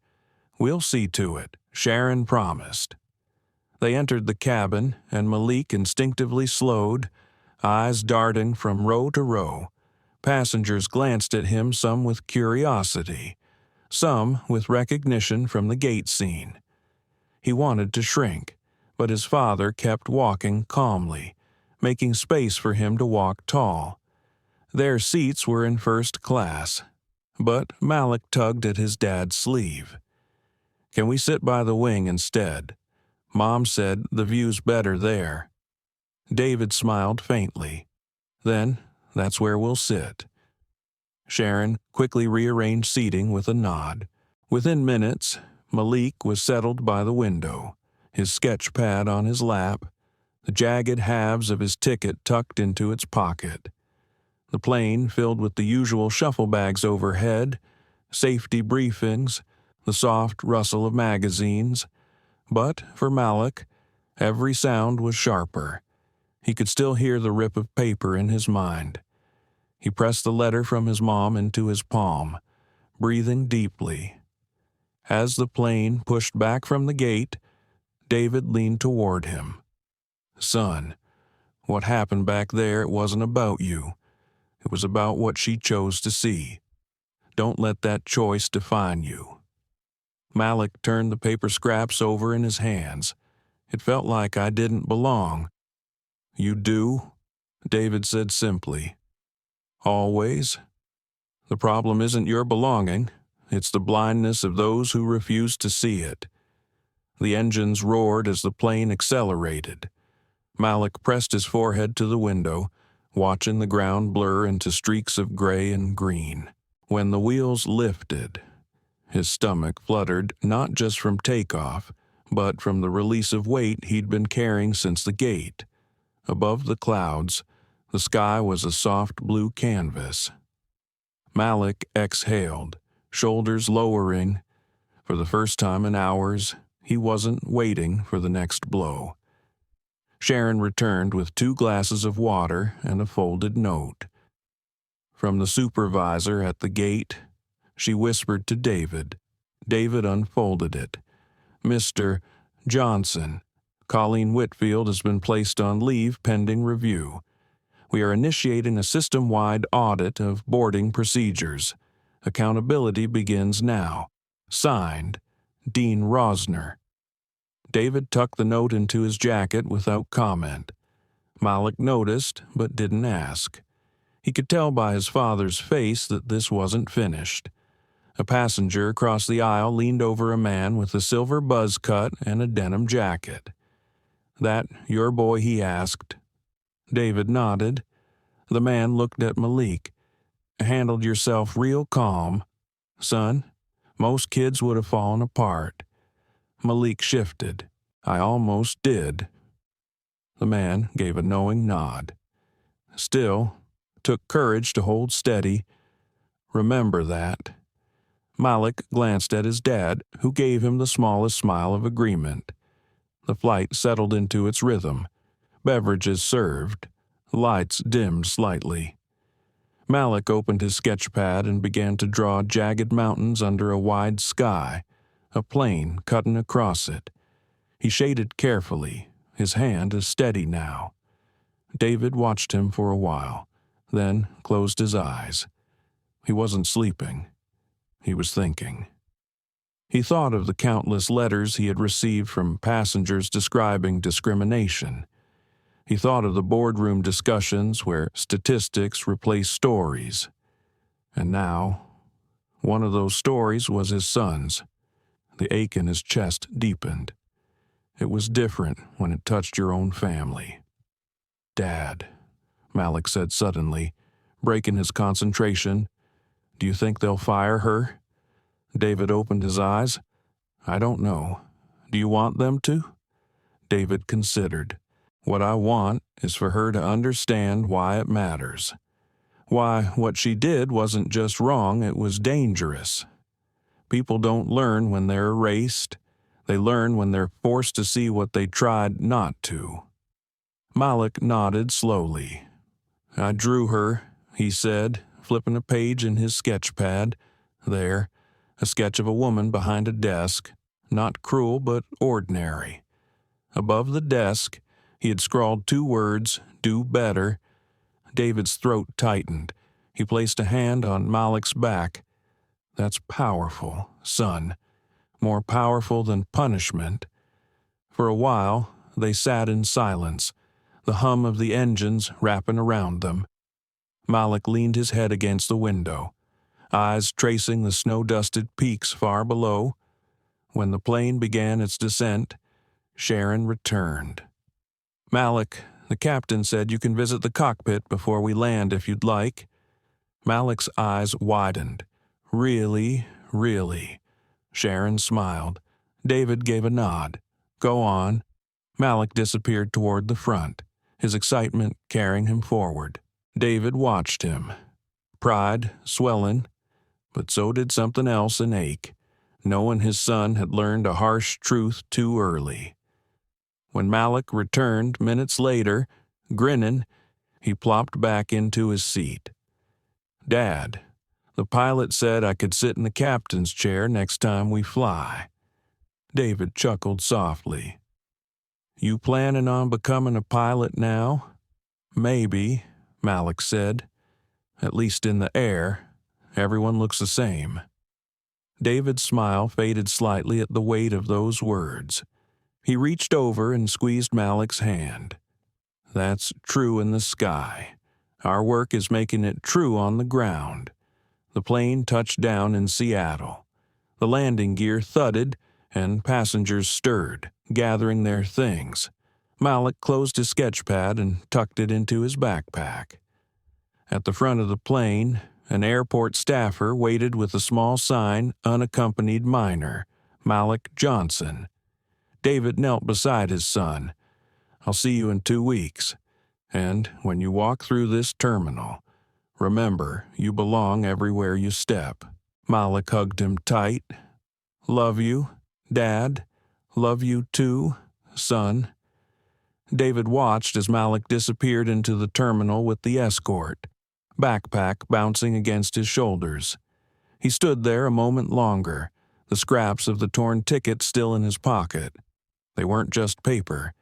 We'll see to it," Sharon promised. They entered the cabin, and Malik instinctively slowed, eyes darting from row to row. Passengers glanced at him, some with curiosity, some with recognition from the gate scene. He wanted to shrink, but his father kept walking calmly, making space for him to walk tall. Their seats were in first class, but Malik tugged at his dad's sleeve. "Can we sit by the wing instead? Mom said the view's better there." David smiled faintly. "Then that's where we'll sit." Sharon quickly rearranged seating with a nod. Within minutes, Malik was settled by the window, his sketch pad on his lap, the jagged halves of his ticket tucked into its pocket. The plane filled with the usual shuffle bags overhead, safety briefings, the soft rustle of magazines. But for Malik, every sound was sharper. He could still hear the rip of paper in his mind. He pressed the letter from his mom into his palm, breathing deeply. As the plane pushed back from the gate, David leaned toward him. "Son, what happened back there, it wasn't about you. It was about what she chose to see. Don't let that choice define you." Malik turned the paper scraps over in his hands. "It felt like I didn't belong." "You do?" David said simply. "Always? The problem isn't your belonging. It's the blindness of those who refuse to see it." The engines roared as the plane accelerated. Malik pressed his forehead to the window, watching the ground blur into streaks of gray and green. When the wheels lifted, his stomach fluttered not just from takeoff, but from the release of weight he'd been carrying since the gate. Above the clouds, the sky was a soft blue canvas. Malik exhaled, shoulders lowering. For the first time in hours, he wasn't waiting for the next blow. Sharon returned with 2 glasses of water and a folded note. From the supervisor at the gate, she whispered to David. David unfolded it. "Mr. Johnson, Colleen Whitfield has been placed on leave pending review. We are initiating a system-wide audit of boarding procedures. Accountability begins now. Signed, Dean Rosner." David tucked the note into his jacket without comment. Malik noticed, but didn't ask. He could tell by his father's face that this wasn't finished. A passenger across the aisle leaned over a man with a silver buzz cut and a denim jacket. "That your boy?" he asked. David nodded. The man looked at Malik. "Handled yourself real calm. Son, most kids would have fallen apart." Malik shifted. "I almost did." The man gave a knowing nod. "Still, took courage to hold steady. Remember that." Malik glanced at his dad, who gave him the smallest smile of agreement. The flight settled into its rhythm. Beverages served. Lights dimmed slightly. Malik opened his sketch pad and began to draw jagged mountains under a wide sky, a plane cutting across it. He shaded carefully, His hand is steady now. David watched him for a while, then closed his eyes. He wasn't sleeping. He was thinking. He thought of the countless letters he had received from passengers describing discrimination. He thought of the boardroom discussions where statistics replaced stories. And now, one of those stories was his son's. The ache in his chest deepened. It was different when it touched your own family. "Dad," Malik said suddenly, breaking his concentration, "do you think they'll fire her?" David opened his eyes. "I don't know. Do you want them to?" David considered. "What I want is for her to understand why it matters. Why what she did wasn't just wrong, it was dangerous. People don't learn when they're erased. They learn when they're forced to see what they tried not to." Malik nodded slowly. "I drew her," he said, flipping a page in his sketch pad. There, a sketch of a woman behind a desk, not cruel but ordinary. Above the desk, he had scrawled 2 words, "Do better." David's throat tightened. He placed a hand on Malik's back. "That's powerful, son. More powerful than punishment." For a while, they sat in silence, the hum of the engines wrapping around them. Malik leaned his head against the window, eyes tracing the snow-dusted peaks far below. When the plane began its descent, Sharon returned. "Malik, the captain said you can visit the cockpit before we land if you'd like." Malik's eyes widened. "Really, really." Sharon smiled. David gave a nod. "Go on." Malik disappeared toward the front, his excitement carrying him forward. David watched him. Pride swelling, but so did something else an ache, knowing his son had learned a harsh truth too early. When Malik returned minutes later, grinning, he plopped back into his seat. "Dad, the pilot said I could sit in the captain's chair next time we fly." David chuckled softly. "You planning on becoming a pilot now?" "Maybe," Malik said. "At least in the air. Everyone looks the same." David's smile faded slightly at the weight of those words. He reached over and squeezed Malik's hand. "That's true in the sky. Our work is making it true on the ground." The plane touched down in Seattle. The landing gear thudded, and passengers stirred, gathering their things. Malik closed his sketch pad and tucked it into his backpack. At the front of the plane, an airport staffer waited with a small sign, "Unaccompanied minor, Malik Johnson." David knelt beside his son. "I'll see you in 2 weeks. And when you walk through this terminal, remember you belong everywhere you step." Malik hugged him tight. "Love you, Dad. Love you too, son." David watched as Malik disappeared into the terminal with the escort, backpack bouncing against his shoulders. He stood there a moment longer, the scraps of the torn ticket still in his pocket. They weren't just paper.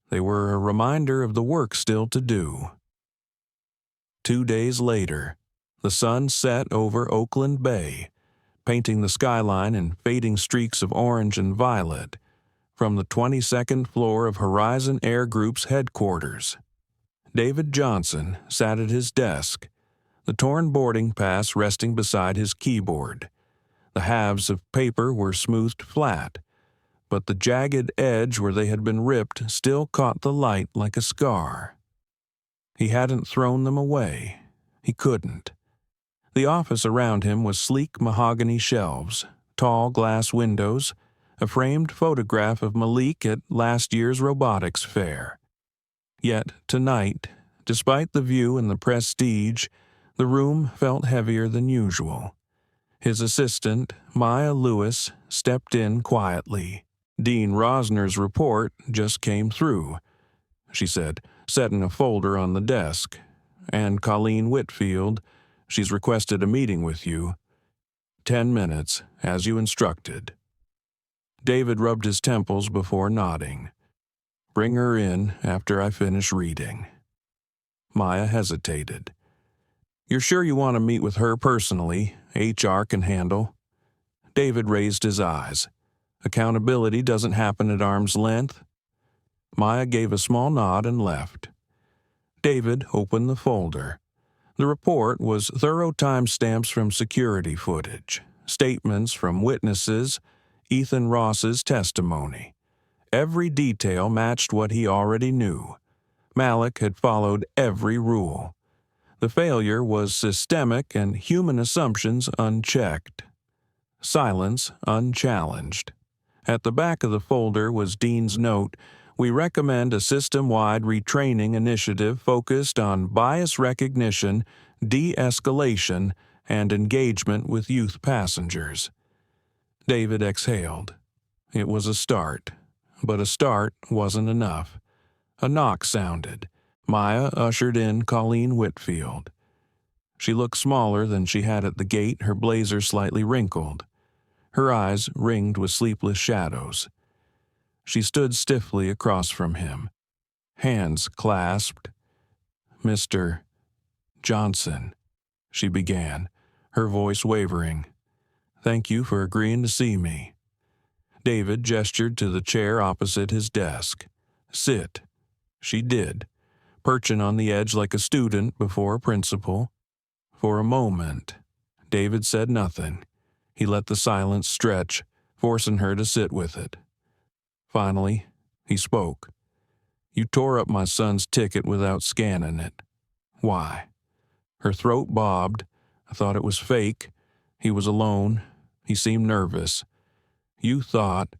They were a reminder of the work still to do. 2 days later, the sun set over Oakland Bay, painting the skyline in fading streaks of orange and violet, from the 22nd floor of Horizon Air Group's headquarters. David Johnson sat at his desk, the torn boarding pass resting beside his keyboard. The halves of paper were smoothed flat, but the jagged edge where they had been ripped still caught the light like a scar. He hadn't thrown them away. He couldn't. The office around him was sleek mahogany shelves, tall glass windows, a framed photograph of Malik at last year's robotics fair. Yet tonight, despite the view and the prestige, the room felt heavier than usual. His assistant, Maya Lewis, stepped in quietly. "Dean Rosner's report just came through," she said, setting a folder on the desk. "And Colleen Whitfield, she's requested a meeting with you. 10 minutes, as you instructed." David rubbed his temples before nodding. Bring her in after I finish reading." Maya hesitated. "You're sure you want to meet with her personally? HR can handle." David raised his eyes. "Accountability doesn't happen at arm's length." Maya gave a small nod and left. David opened the folder. The report was thorough timestamps from security footage, statements from witnesses, Ethan Ross's testimony. Every detail matched what he already knew. Malik had followed every rule. The failure was systemic and human assumptions unchecked. Silence unchallenged. At the back of the folder was Dean's note, "We recommend a system-wide retraining initiative focused on bias recognition, de-escalation, and engagement with youth passengers." David exhaled. It was a start, but a start wasn't enough. A knock sounded. Maya ushered in Colleen Whitfield. She looked smaller than she had at the gate, her blazer slightly wrinkled. Her eyes ringed with sleepless shadows. She stood stiffly across from him, hands clasped. "Mr. Johnson," she began, her voice wavering. "Thank you for agreeing to see me." David gestured to the chair opposite his desk. "Sit." She did, perching on the edge like a student before a principal. For a moment, David said nothing. He let the silence stretch, forcing her to sit with it. Finally, he spoke. "You tore up my son's ticket without scanning it. Why?" Her throat bobbed. "I thought it was fake. He was alone. He seemed nervous." "You thought,"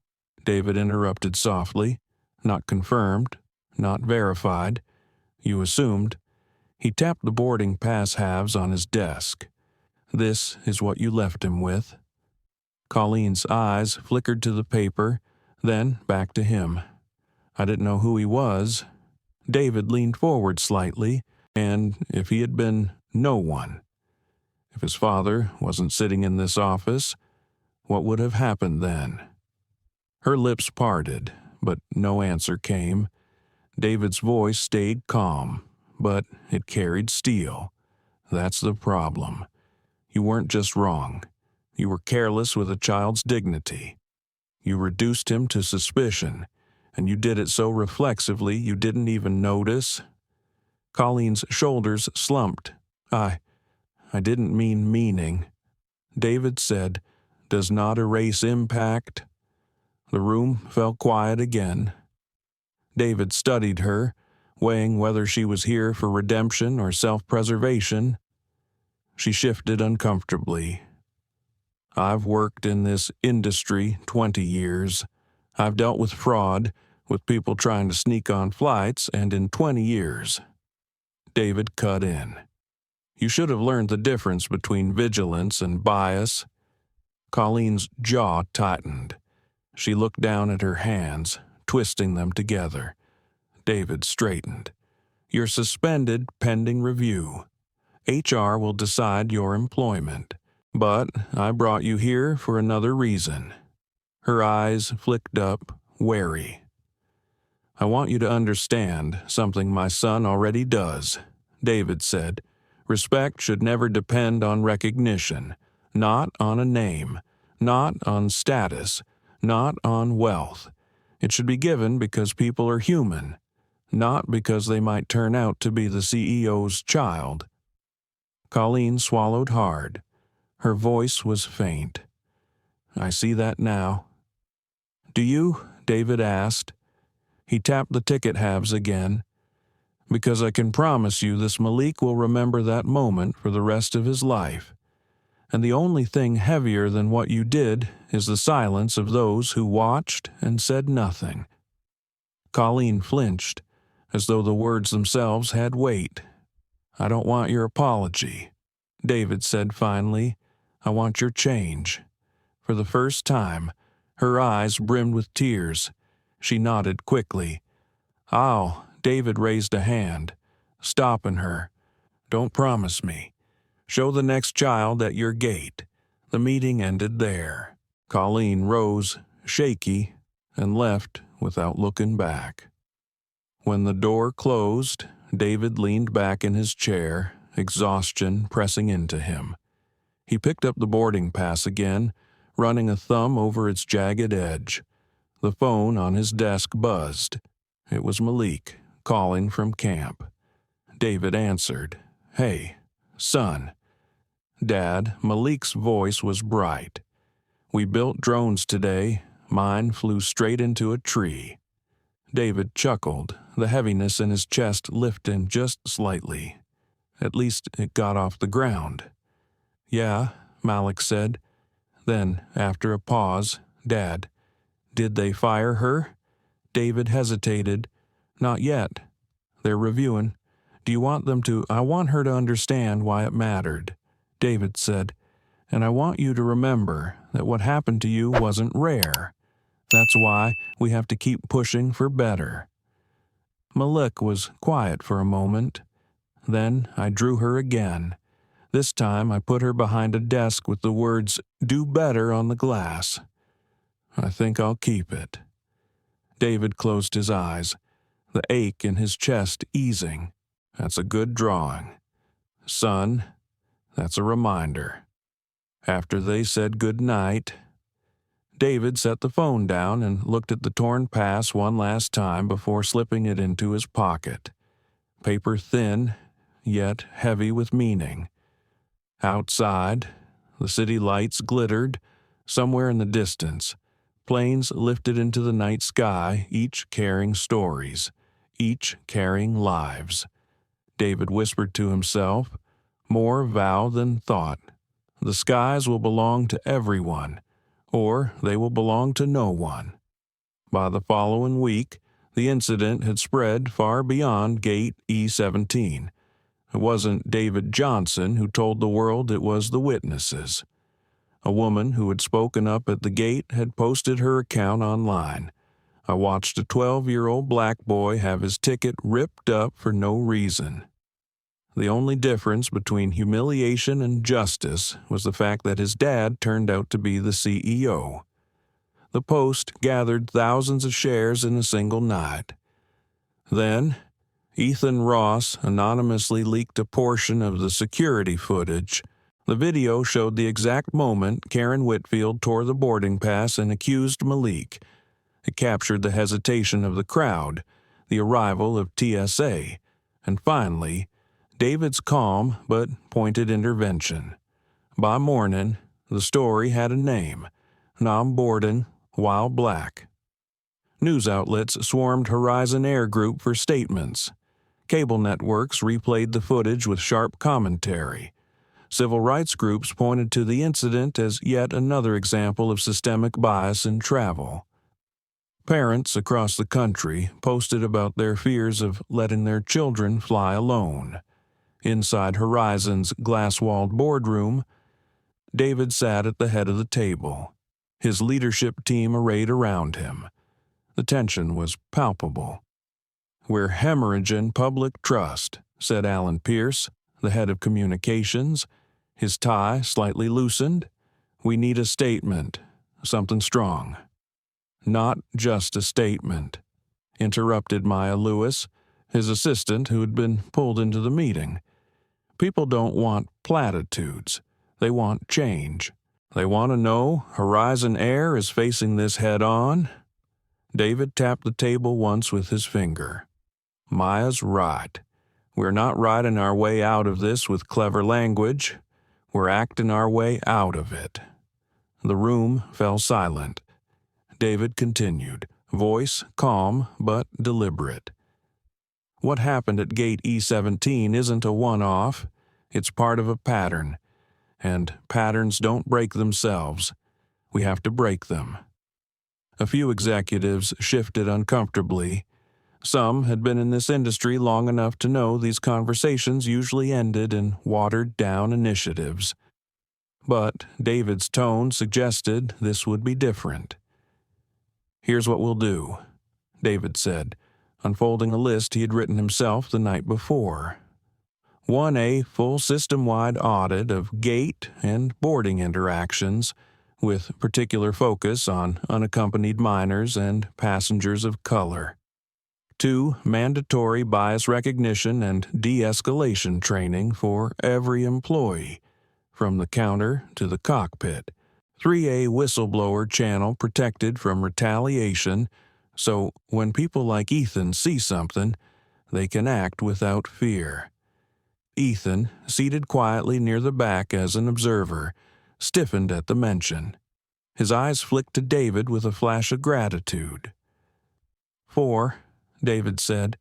David interrupted softly, "not confirmed, not verified. You assumed." He tapped the boarding pass halves on his desk. "This is what you left him with." Colleen's eyes flickered to the paper, then back to him. "I didn't know who he was." David leaned forward slightly, and if he had been no one, if his father wasn't sitting in this office, what would have happened then? Her lips parted, but no answer came. David's voice stayed calm, but it carried steel. "That's the problem. You weren't just wrong. You were careless with a child's dignity. You reduced him to suspicion, and you did it so reflexively you didn't even notice." Colleen's shoulders slumped. I didn't mean meaning." David said, "Does not erase impact." The room fell quiet again. David studied her, weighing whether she was here for redemption or self-preservation. She shifted uncomfortably. "I've worked in this industry 20 years. I've dealt with fraud, with people trying to sneak on flights, and in 20 years. David cut in. "You should have learned the difference between vigilance and bias." Colleen's jaw tightened. She looked down at her hands, twisting them together. David straightened. "You're suspended pending review. HR will decide your employment. But I brought you here for another reason." Her eyes flicked up, wary. "I want you to understand something my son already does," David said. "Respect should never depend on recognition, not on a name, not on status, not on wealth. It should be given because people are human, not because they might turn out to be the CEO's child." Colleen swallowed hard. Her voice was faint. "I see that now." "Do you?" David asked. He tapped the ticket halves again. "Because I can promise you this Malik will remember that moment for the rest of his life. And the only thing heavier than what you did is the silence of those who watched and said nothing." Colleen flinched, as though the words themselves had weight. "I don't want your apology," David said finally. "I want your change." For the first time, her eyes brimmed with tears. She nodded quickly. David raised a hand, stopping her. "Don't promise me. Show the next child at your gate." The meeting ended there. Colleen rose, shaky, and left without looking back. When the door closed, David leaned back in his chair, exhaustion pressing into him. He picked up the boarding pass again, running a thumb over its jagged edge. The phone on his desk buzzed. It was Malik, calling from camp. David answered. "Hey, son." "Dad," Malik's voice was bright. "We built drones today. Mine flew straight into a tree." David chuckled, the heaviness in his chest lifting just slightly. At least it got off the ground. "Yeah," Malik said. Then, after a pause, "Dad, did they fire her?" David hesitated. "Not yet. They're reviewing. Do you want them to?" "I want her to understand why it mattered," David said. "And I want you to remember that what happened to you wasn't rare. That's why we have to keep pushing for better." Malik was quiet for a moment. Then I drew her again. This time I put her behind a desk with the words, "Do better," on the glass. "I think I'll keep it." David closed his eyes, the ache in his chest easing. "That's a good drawing. Son, that's a reminder." After they said good night, David set the phone down and looked at the torn pass one last time before slipping it into his pocket. Paper thin, yet heavy with meaning. Outside, the city lights glittered. Somewhere in the distance, planes lifted into the night sky, each carrying stories, each carrying lives. David whispered to himself, more vow than thought. The skies will belong to everyone, or they will belong to no one. By the following week, the incident had spread far beyond Gate E-17. It wasn't David Johnson who told the world, it was the witnesses. A woman who had spoken up at the gate had posted her account online. "I watched a 12-year-old black boy have his ticket ripped up for no reason." The only difference between humiliation and justice was the fact that his dad turned out to be the CEO. The post gathered thousands of shares in a single night. Then, Ethan Ross anonymously leaked a portion of the security footage. The video showed the exact moment Karen Whitfield tore the boarding pass and accused Malik. It captured the hesitation of the crowd, the arrival of TSA, and finally, David's calm but pointed intervention. By morning, the story had a name: Nam Borden, while black. News outlets swarmed Horizon Air Group for statements. Cable networks replayed the footage with sharp commentary. Civil rights groups pointed to the incident as yet another example of systemic bias in travel. Parents across the country posted about their fears of letting their children fly alone. Inside Horizon's glass-walled boardroom, David sat at the head of the table, his leadership team arrayed around him. The tension was palpable. "We're hemorrhaging public trust," said Alan Pierce, the head of communications, his tie slightly loosened. "We need a statement, something strong." "Not just a statement," interrupted Maya Lewis, his assistant who had been pulled into the meeting. "People don't want platitudes. They want change. They want to know Horizon Air is facing this head-on." David tapped the table once with his finger. "Maya's right. We're not writing our way out of this with clever language. We're acting our way out of it." The room fell silent. David continued, voice calm but deliberate. "What happened at Gate E-17 isn't a one-off. It's part of a pattern. And patterns don't break themselves. We have to break them." A few executives shifted uncomfortably. Some had been in this industry long enough to know these conversations usually ended in watered-down initiatives. But David's tone suggested this would be different. "Here's what we'll do," David said, unfolding a list he had written himself the night before. 1A full system-wide audit of gate and boarding interactions, with particular focus on unaccompanied minors and passengers of color. 2. Mandatory bias recognition and de-escalation training for every employee, from the counter to the cockpit. 3. A whistleblower channel protected from retaliation, so when people like Ethan see something, they can act without fear. Ethan, seated quietly near the back as an observer, stiffened at the mention. His eyes flicked to David with a flash of gratitude. 4. David said,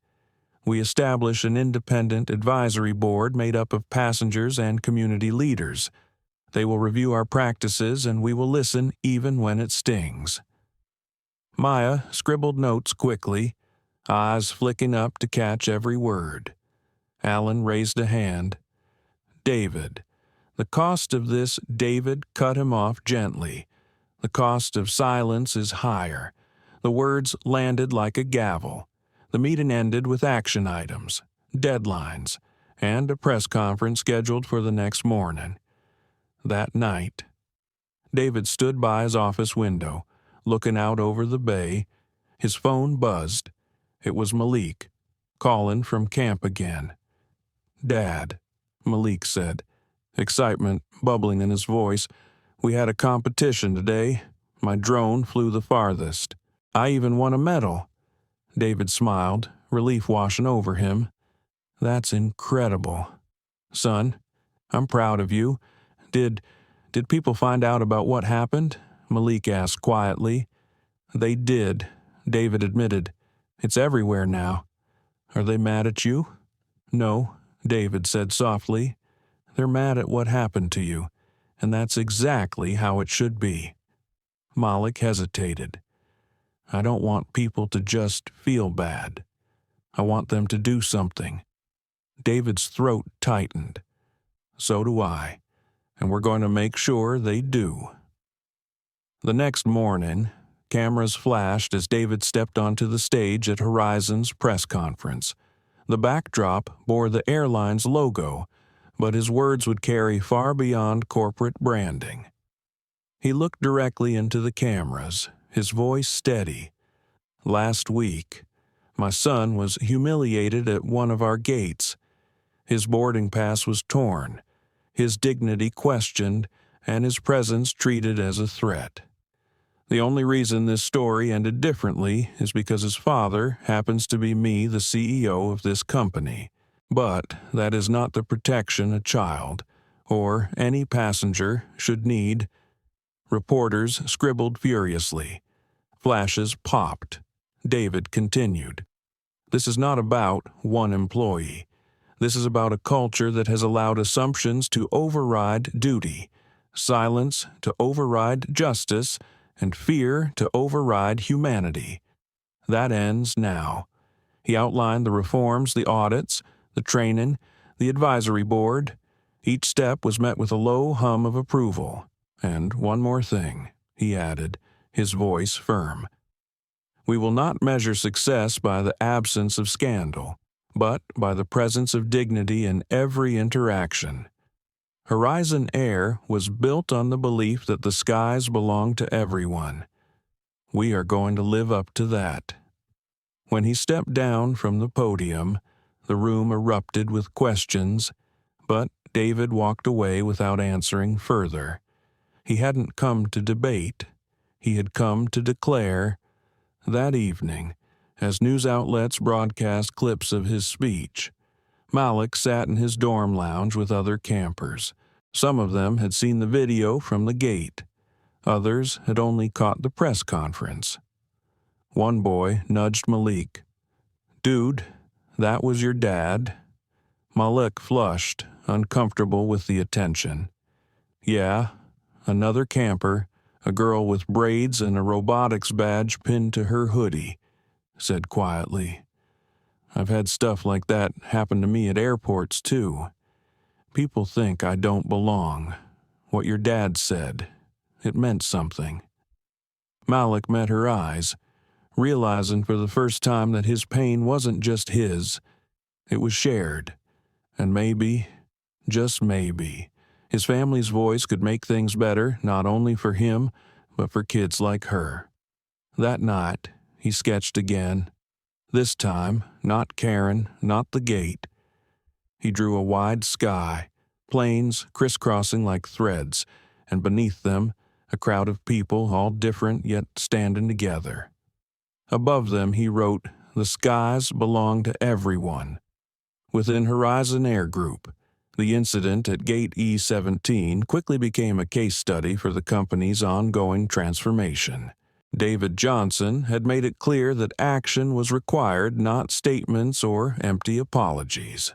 we establish an independent advisory board made up of passengers and community leaders. They will review our practices and we will listen even when it stings. Maya scribbled notes quickly, eyes flicking up to catch every word. Alan raised a hand. David. The cost of this, David cut him off gently. The cost of silence is higher. The words landed like a gavel. The meeting ended with action items, deadlines, and a press conference scheduled for the next morning. That night, David stood by his office window, looking out over the bay. His phone buzzed. It was Malik, calling from camp again. Dad, Malik said, excitement bubbling in his voice. We had a competition today. My drone flew the farthest. I even won a medal. David smiled, relief washing over him. That's incredible. Son, I'm proud of you. Did people find out about what happened? Malik asked quietly. They did, David admitted. It's everywhere now. Are they mad at you? No, David said softly. They're mad at what happened to you, and that's exactly how it should be. Malik hesitated. I don't want people to just feel bad. I want them to do something. David's throat tightened. So do I, and we're going to make sure they do. The next morning, cameras flashed as David stepped onto the stage at Horizon's press conference. The backdrop bore the airline's logo, but his words would carry far beyond corporate branding. He looked directly into the cameras, his voice steady. Last week, my son was humiliated at one of our gates. His boarding pass was torn, his dignity questioned, and his presence treated as a threat. The only reason this story ended differently is because his father happens to be me, the CEO of this company. But that is not the protection a child, or any passenger, should need. Reporters scribbled furiously. Flashes popped. David continued. This is not about one employee. This is about a culture that has allowed assumptions to override duty, silence to override justice, and fear to override humanity. That ends now. He outlined the reforms, the audits, the training, the advisory board. Each step was met with a low hum of approval. And one more thing, he added, his voice firm. We will not measure success by the absence of scandal, but by the presence of dignity in every interaction. Horizon Air was built on the belief that the skies belong to everyone. We are going to live up to that. When he stepped down from the podium, the room erupted with questions, but David walked away without answering further. He hadn't come to debate. He had come to declare. That evening, as news outlets broadcast clips of his speech, Malik sat in his dorm lounge with other campers. Some of them had seen the video from the gate. Others had only caught the press conference. One boy nudged Malik. Dude, that was your dad? Malik flushed, uncomfortable with the attention. Yeah, another camper, a girl with braids and a robotics badge pinned to her hoodie, said quietly. I've had stuff like that happen to me at airports, too. People think I don't belong. What your dad said, it meant something. Malik met her eyes, realizing for the first time that his pain wasn't just his. It was shared. And maybe, just maybe, his family's voice could make things better not only for him, but for kids like her. That night, he sketched again. This time, not Karen, not the gate. He drew a wide sky, planes crisscrossing like threads, and beneath them, a crowd of people, all different yet standing together. Above them, he wrote, "The skies belong to everyone." Within Horizon Air Group, the incident at Gate E-17 quickly became a case study for the company's ongoing transformation. David Johnson had made it clear that action was required, not statements or empty apologies.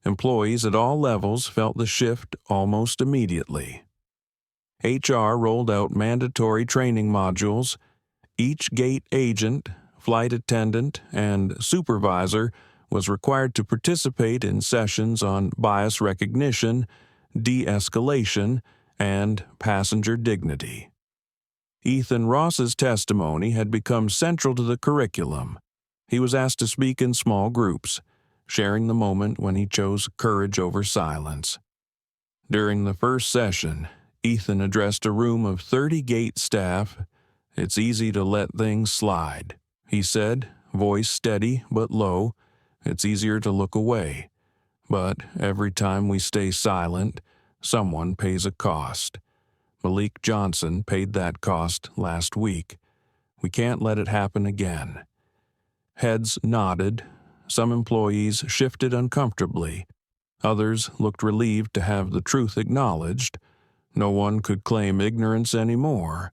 Employees at all levels felt the shift almost immediately. HR rolled out mandatory training modules. Each gate agent, flight attendant, and supervisor was required to participate in sessions on bias recognition, de-escalation, and passenger dignity. Ethan Ross's testimony had become central to the curriculum. He was asked to speak in small groups, sharing the moment when he chose courage over silence. During the first session, Ethan addressed a room of 30 gate staff. "It's easy to let things slide," he said, voice steady but low. "It's easier to look away. But every time we stay silent, someone pays a cost. Malik Johnson paid that cost last week. We can't let it happen again." Heads nodded. Some employees shifted uncomfortably. Others looked relieved to have the truth acknowledged. No one could claim ignorance anymore.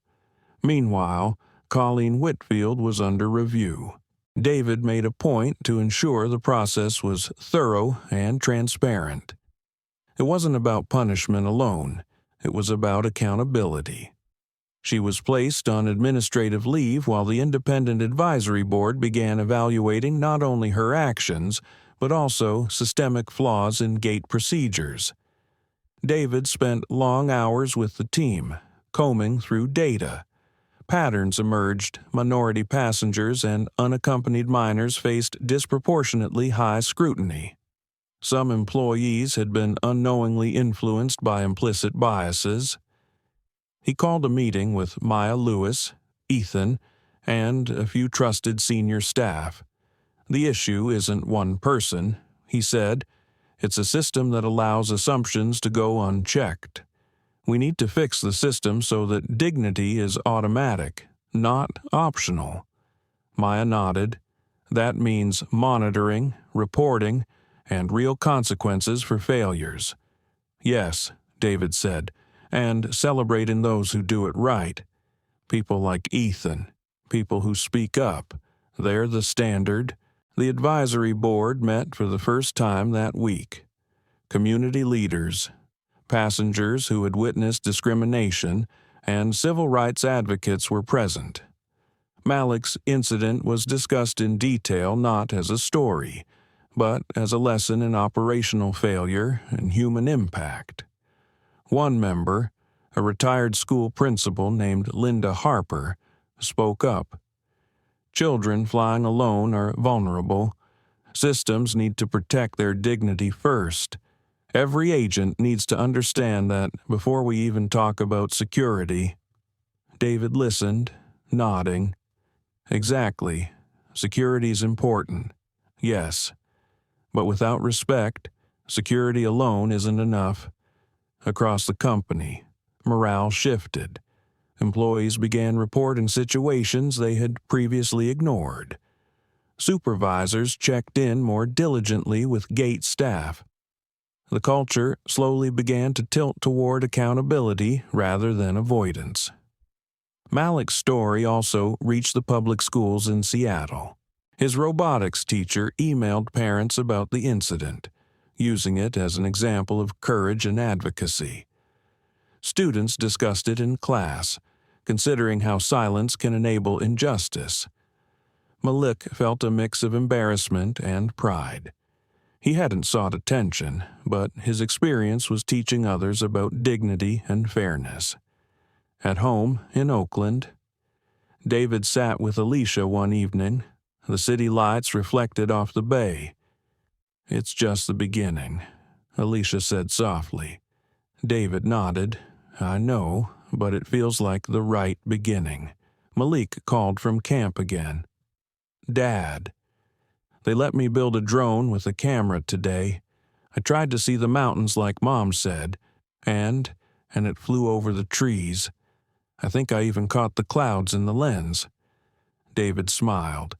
Meanwhile, Colleen Whitfield was under review. David made a point to ensure the process was thorough and transparent. It wasn't about punishment alone. It was about accountability. She was placed on administrative leave while the independent advisory board began evaluating not only her actions, but also systemic flaws in gate procedures. David spent long hours with the team, combing through data. Patterns emerged. Minority passengers and unaccompanied minors faced disproportionately high scrutiny. Some employees had been unknowingly influenced by implicit biases. He called a meeting with Maya Lewis, Ethan, and a few trusted senior staff. "The issue isn't one person," he said. "It's a system that allows assumptions to go unchecked. We need to fix the system so that dignity is automatic, not optional." Maya nodded. "That means monitoring, reporting, and real consequences for failures." "Yes," David said, "and celebrating those who do it right. People like Ethan, people who speak up. They're the standard." The advisory board met for the first time that week. Community leaders, passengers who had witnessed discrimination, and civil rights advocates were present. Malik's incident was discussed in detail not as a story, but as a lesson in operational failure and human impact. One member, a retired school principal named Linda Harper, spoke up. "Children flying alone are vulnerable. Systems need to protect their dignity first. Every agent needs to understand that before we even talk about security." David listened, nodding. "Exactly. Security's important. Yes. But without respect, security alone isn't enough." Across the company, morale shifted. Employees began reporting situations they had previously ignored. Supervisors checked in more diligently with gate staff. The culture slowly began to tilt toward accountability rather than avoidance. Malik's story also reached the public schools in Seattle. His robotics teacher emailed parents about the incident, using it as an example of courage and advocacy. Students discussed it in class, considering how silence can enable injustice. Malik felt a mix of embarrassment and pride. He hadn't sought attention, but his experience was teaching others about dignity and fairness. At home in Oakland, David sat with Alicia one evening. The city lights reflected off the bay. "It's just the beginning," Alicia said softly. David nodded. "I know, but it feels like the right beginning." Malik called from camp again. "Dad, They let me build a drone with a camera today. I tried to see the mountains like Mom said, and it flew over the trees. I think I even caught the clouds in the lens." David smiled.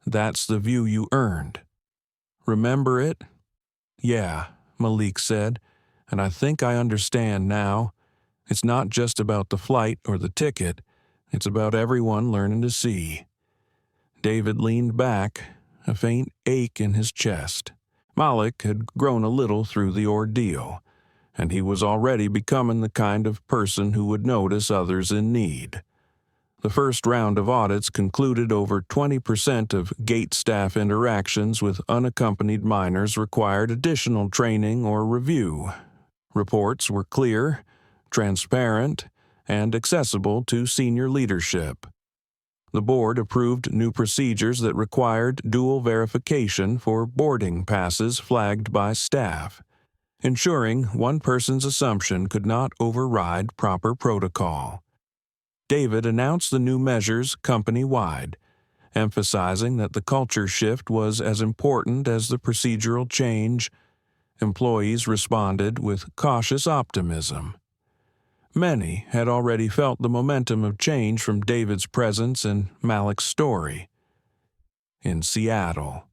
"That's the view you earned." "Remember it?" "Yeah," Malik said, "and I think I understand now. It's not just about the flight or the ticket. It's about everyone learning to see." David leaned back, a faint ache in his chest. Malik had grown a little through the ordeal, and he was already becoming the kind of person who would notice others in need. The first round of audits concluded over 20% of gate staff interactions with unaccompanied minors required additional training or review. Reports were clear, transparent, and accessible to senior leadership. The board approved new procedures that required dual verification for boarding passes flagged by staff, ensuring one person's assumption could not override proper protocol. David announced the new measures company-wide, emphasizing that the culture shift was as important as the procedural change. Employees responded with cautious optimism. Many had already felt the momentum of change from David's presence and Malik's story. In Seattle,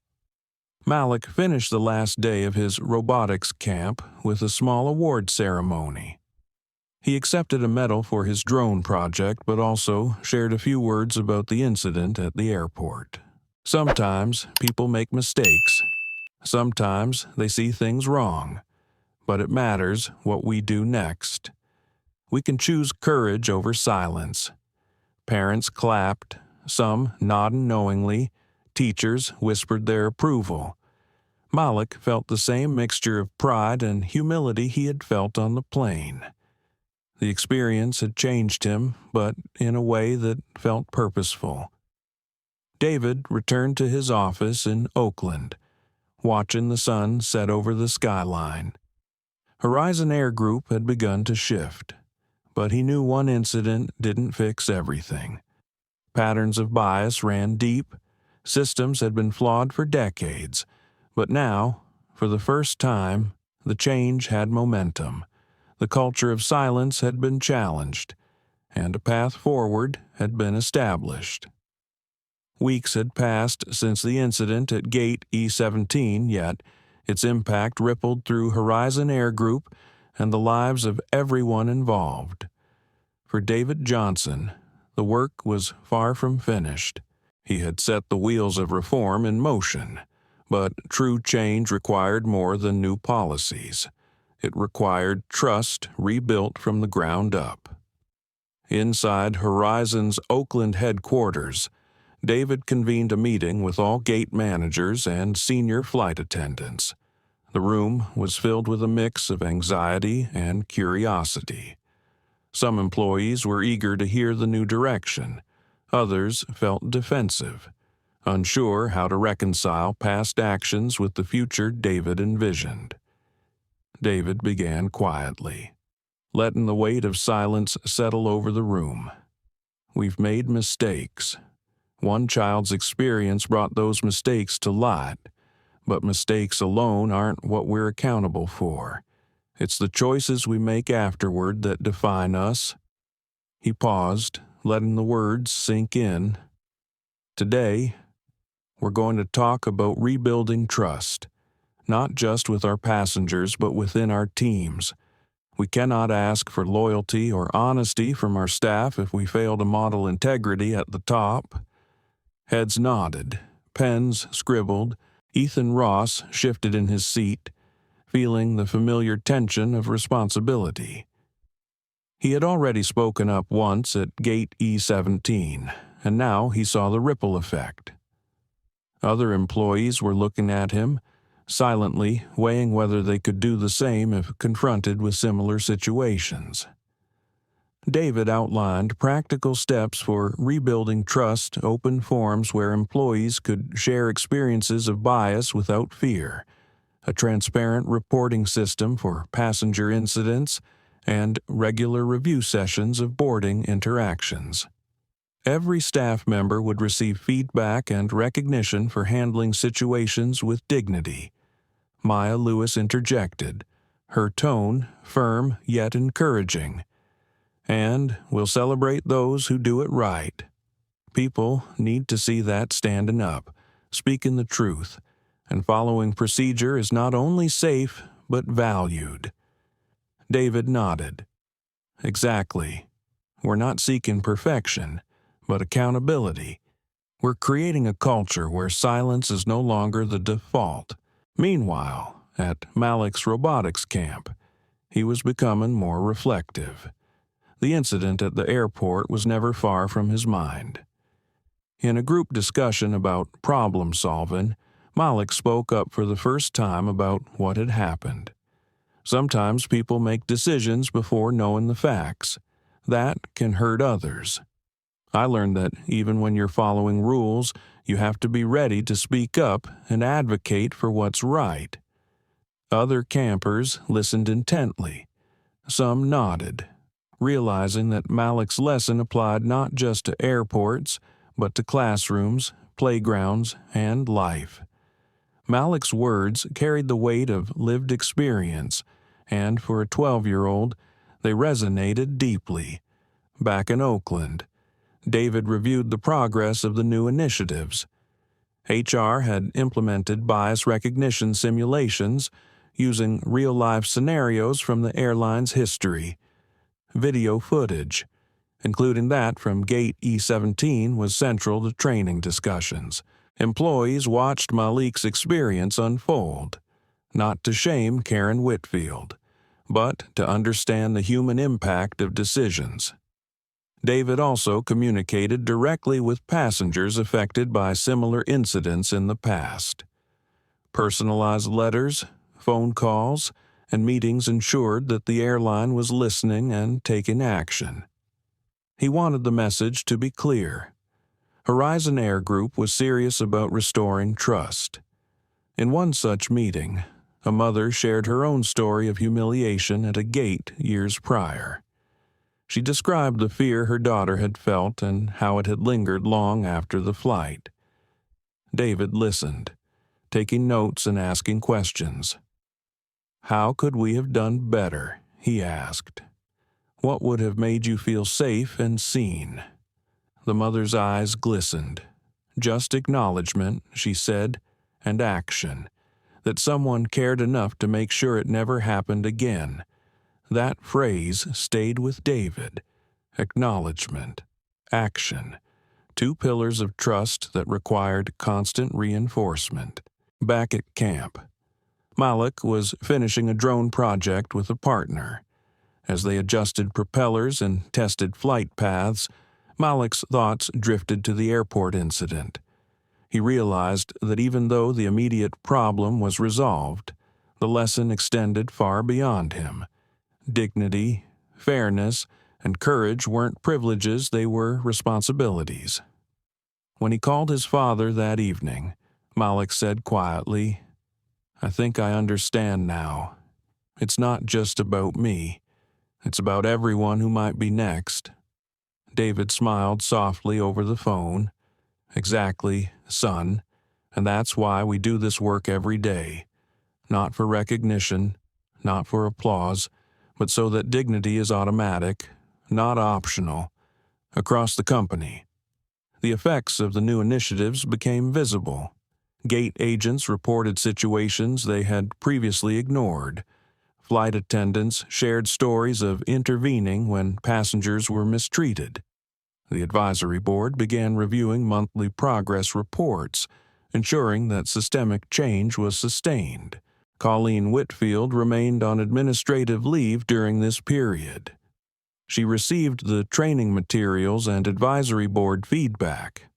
Malik finished the last day of his robotics camp with a small award ceremony. He accepted a medal for his drone project, but also shared a few words about the incident at the airport. "Sometimes people make mistakes. Sometimes they see things wrong. But it matters what we do next. We can choose courage over silence." Parents clapped, some nodding knowingly. Teachers whispered their approval. Malik felt the same mixture of pride and humility he had felt on the plane. The experience had changed him, but in a way that felt purposeful. David returned to his office in Oakland, watching the sun set over the skyline. Horizon Air Group had begun to shift, but he knew one incident didn't fix everything. Patterns of bias ran deep. Systems had been flawed for decades, but now, for the first time, the change had momentum. The culture of silence had been challenged, and a path forward had been established. Weeks had passed since the incident at Gate E-17, yet its impact rippled through Horizon Air Group and the lives of everyone involved. For David Johnson, the work was far from finished. He had set the wheels of reform in motion, but true change required more than new policies. It required trust rebuilt from the ground up. Inside Horizon's Oakland headquarters, David convened a meeting with all gate managers and senior flight attendants. The room was filled with a mix of anxiety and curiosity. Some employees were eager to hear the new direction. Others felt defensive, unsure how to reconcile past actions with the future David envisioned. David began quietly, letting the weight of silence settle over the room. "We've made mistakes. One child's experience brought those mistakes to light, but mistakes alone aren't what we're accountable for. It's the choices we make afterward that define us." He paused, letting the words sink in. "Today, we're going to talk about rebuilding trust, not just with our passengers but within our teams. We cannot ask for loyalty or honesty from our staff if we fail to model integrity at the top." Heads nodded, pens scribbled. Ethan Ross shifted in his seat, feeling the familiar tension of responsibility. He had already spoken up once at Gate E-17, and now he saw the ripple effect. Other employees were looking at him, silently weighing whether they could do the same if confronted with similar situations. David outlined practical steps for rebuilding trust, open forums where employees could share experiences of bias without fear, a transparent reporting system for passenger incidents, and regular review sessions of boarding interactions. Every staff member would receive feedback and recognition for handling situations with dignity. Maya Lewis interjected, her tone firm yet encouraging. And we'll celebrate those who do it right. People need to see that standing up, speaking the truth, and following procedure is not only safe, but valued. David nodded. Exactly. We're not seeking perfection, but accountability. We're creating a culture where silence is no longer the default. Meanwhile, at Malik's robotics camp, he was becoming more reflective. The incident at the airport was never far from his mind. In a group discussion about problem solving, Malik spoke up for the first time about what had happened. Sometimes people make decisions before knowing the facts. That can hurt others. I learned that even when you're following rules, you have to be ready to speak up and advocate for what's right. Other campers listened intently. Some nodded, realizing that Malik's lesson applied not just to airports, but to classrooms, playgrounds, and life. Malik's words carried the weight of lived experience, and for a 12-year-old, they resonated deeply. Back in Oakland, David reviewed the progress of the new initiatives. HR had implemented bias recognition simulations using real-life scenarios from the airline's history. Video footage, including that from Gate E-17, was central to training discussions. Employees watched Malik's experience unfold, not to shame Karen Whitfield, but to understand the human impact of decisions. David also communicated directly with passengers affected by similar incidents in the past. Personalized letters, phone calls, and meetings ensured that the airline was listening and taking action. He wanted the message to be clear. Horizon Air Group was serious about restoring trust. In one such meeting, a mother shared her own story of humiliation at a gate years prior. She described the fear her daughter had felt and how it had lingered long after the flight. David listened, taking notes and asking questions. "How could we have done better?" he asked. "What would have made you feel safe and seen?" The mother's eyes glistened. Just acknowledgement, she said, and action. That someone cared enough to make sure it never happened again. That phrase stayed with David. Acknowledgement, action. Two pillars of trust that required constant reinforcement. Back at camp, Malik was finishing a drone project with a partner. As they adjusted propellers and tested flight paths, Malik's thoughts drifted to the airport incident. He realized that even though the immediate problem was resolved, the lesson extended far beyond him. Dignity, fairness, and courage weren't privileges, they were responsibilities. When he called his father that evening, Malik said quietly, "I think I understand now. It's not just about me. It's about everyone who might be next." David smiled softly over the phone. "Exactly, son, and that's why we do this work every day. Not for recognition, not for applause, but so that dignity is automatic, not optional, across the company." The effects of the new initiatives became visible. Gate agents reported situations they had previously ignored. Flight attendants shared stories of intervening when passengers were mistreated. The advisory board began reviewing monthly progress reports, ensuring that systemic change was sustained. Colleen Whitfield remained on administrative leave during this period. She received the training materials and advisory board feedback,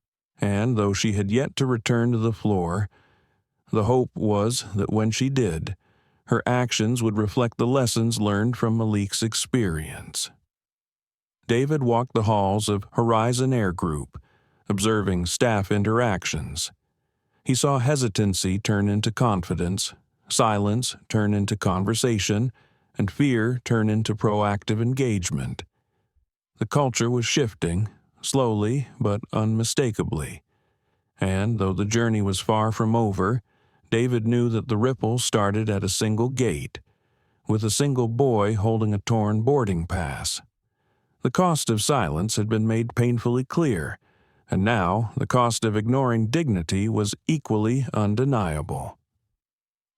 and though she had yet to return to the floor, the hope was that when she did, her actions would reflect the lessons learned from Malik's experience. David walked the halls of Horizon Air Group, observing staff interactions. He saw hesitancy turn into confidence, silence turn into conversation, and fear turn into proactive engagement. The culture was shifting, slowly but unmistakably. And though the journey was far from over, David knew that the ripple started at a single gate, with a single boy holding a torn boarding pass. The cost of silence had been made painfully clear, and now the cost of ignoring dignity was equally undeniable.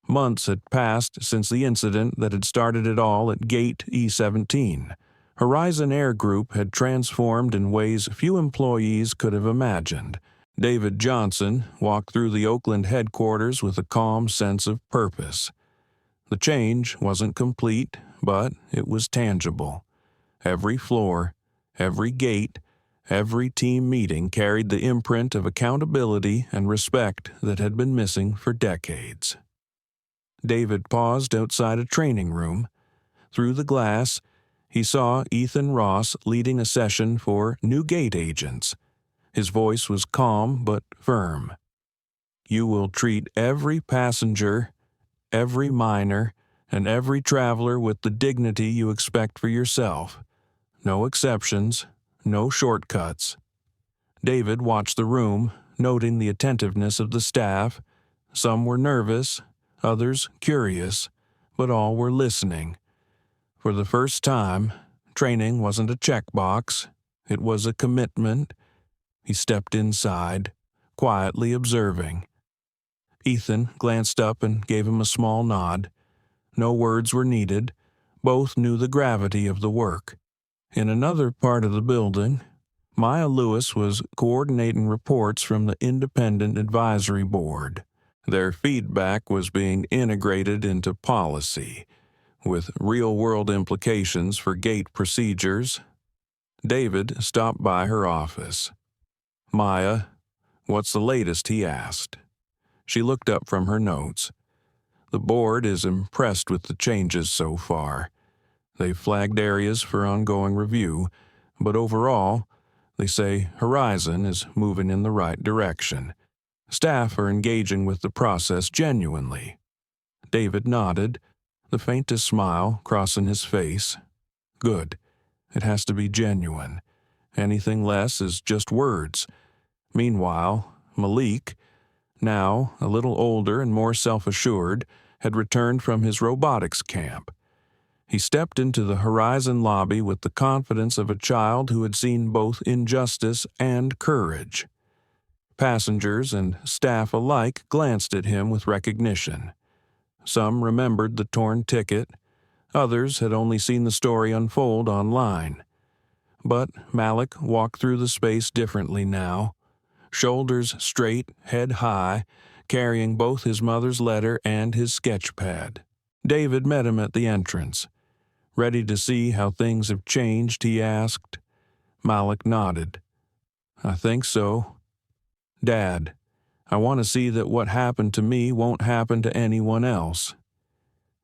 Months had passed since the incident that had started it all at Gate E-17. Horizon Air Group had transformed in ways few employees could have imagined. David Johnson walked through the Oakland headquarters with a calm sense of purpose. The change wasn't complete, but it was tangible. Every floor, every gate, every team meeting carried the imprint of accountability and respect that had been missing for decades. David paused outside a training room. Through the glass, he saw Ethan Ross leading a session for new gate agents. His voice was calm but firm. "You will treat every passenger, every miner, and every traveler with the dignity you expect for yourself. No exceptions, no shortcuts." David watched the room, noting the attentiveness of the staff. Some were nervous, others curious, but all were listening. For the first time, training wasn't a checkbox, it was a commitment. He stepped inside, quietly observing. Ethan glanced up and gave him a small nod. No words were needed. Both knew the gravity of the work. In another part of the building, Maya Lewis was coordinating reports from the Independent Advisory Board. Their feedback was being integrated into policy, with real-world implications for gate procedures. David stopped by her office. "Maya, what's the latest?" he asked. She looked up from her notes. "The board is impressed with the changes so far. They've flagged areas for ongoing review, but overall, they say Horizon is moving in the right direction. Staff are engaging with the process genuinely." David nodded, the faintest smile crossing his face. "Good. It has to be genuine. Anything less is just words." Meanwhile, Malik, now a little older and more self-assured, had returned from his robotics camp. He stepped into the Horizon lobby with the confidence of a child who had seen both injustice and courage. Passengers and staff alike glanced at him with recognition. Some remembered the torn ticket, others had only seen the story unfold online. But Malik walked through the space differently now, shoulders straight, head high, carrying both his mother's letter and his sketch pad. David met him at the entrance. "Ready to see how things have changed?" he asked. Malik nodded. "I think so. Dad, I want to see that what happened to me won't happen to anyone else."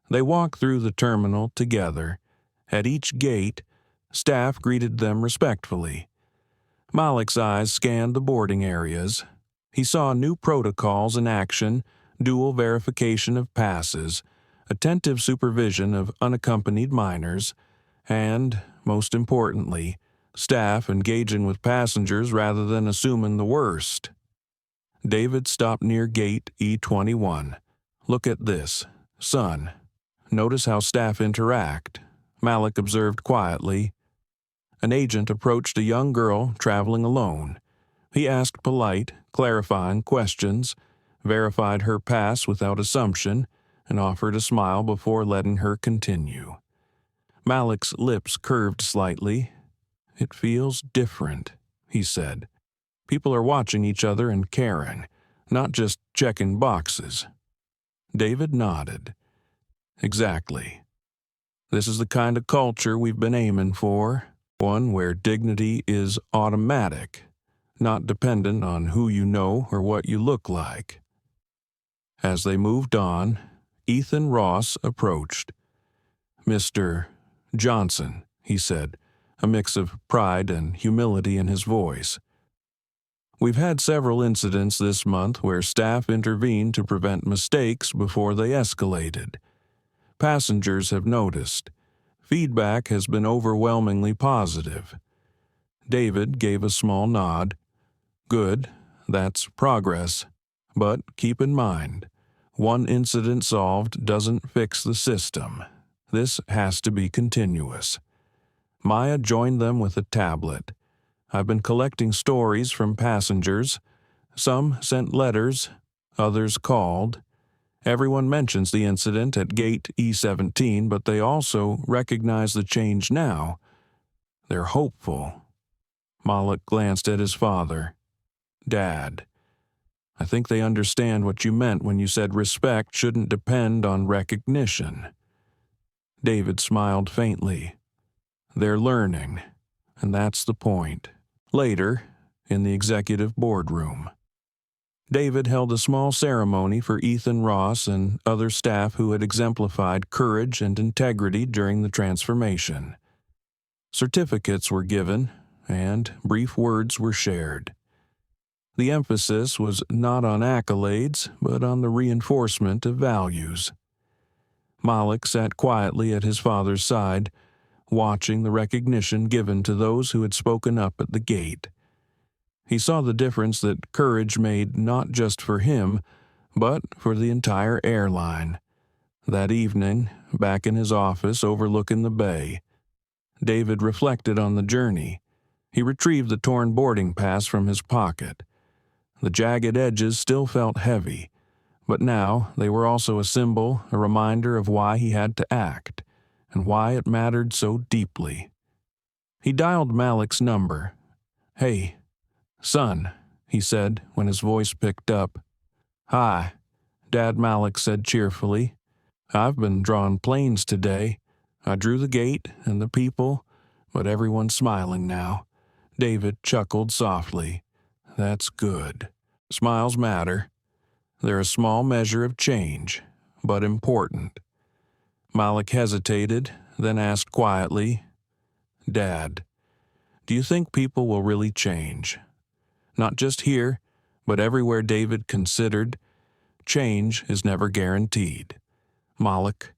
They walked through the terminal together. At each gate, staff greeted them respectfully. Malik's eyes scanned the boarding areas. He saw new protocols in action, dual verification of passes, attentive supervision of unaccompanied minors, and, most importantly, staff engaging with passengers rather than assuming the worst. David stopped near gate E21. "Look at this. Son, notice how staff interact," Malik observed quietly. An agent approached a young girl traveling alone. He asked polite, clarifying questions, verified her pass without assumption, and offered a smile before letting her continue. Malik's lips curved slightly. "It feels different," he said. "People are watching each other and caring, not just checking boxes." David nodded. "Exactly. This is the kind of culture we've been aiming for, one where dignity is automatic, not dependent on who you know or what you look like." As they moved on, Ethan Ross approached. "Mr. Johnson," he said, a mix of pride and humility in his voice. "We've had several incidents this month where staff intervened to prevent mistakes before they escalated. Passengers have noticed. Feedback has been overwhelmingly positive. David gave a small nod. Good, that's progress. But keep in mind, one incident solved doesn't fix the system. This has to be continuous. Maya joined them with a tablet. I've been collecting stories from passengers. Some sent letters, others called. Everyone mentions the incident at gate E17, but they also recognize the change now. They're hopeful. Malik glanced at his father. Dad, I think they understand what you meant when you said respect shouldn't depend on recognition. David smiled faintly. They're learning, and that's the point. Later, in the executive boardroom, David held a small ceremony for Ethan Ross and other staff who had exemplified courage and integrity during the transformation. Certificates were given, and brief words were shared. The emphasis was not on accolades, but on the reinforcement of values. Malik sat quietly at his father's side, watching the recognition given to those who had spoken up at the gate. He saw the difference that courage made not just for him, but for the entire airline. That evening, back in his office overlooking the bay, David reflected on the journey. He retrieved the torn boarding pass from his pocket. The jagged edges still felt heavy, but now they were also a symbol, a reminder of why he had to act, and why it mattered so deeply. He dialed Malik's number. "Hey, son," he said when his voice picked up. "Hi," Dad Malik said cheerfully. "I've been drawing planes today. I drew the gate and the people, but everyone's smiling now." David chuckled softly. "That's good. Smiles matter. They're a small measure of change, but important." Malik hesitated, then asked quietly, "Dad, do you think people will really change? Not just here, but everywhere." David considered. Change is never guaranteed, Malik,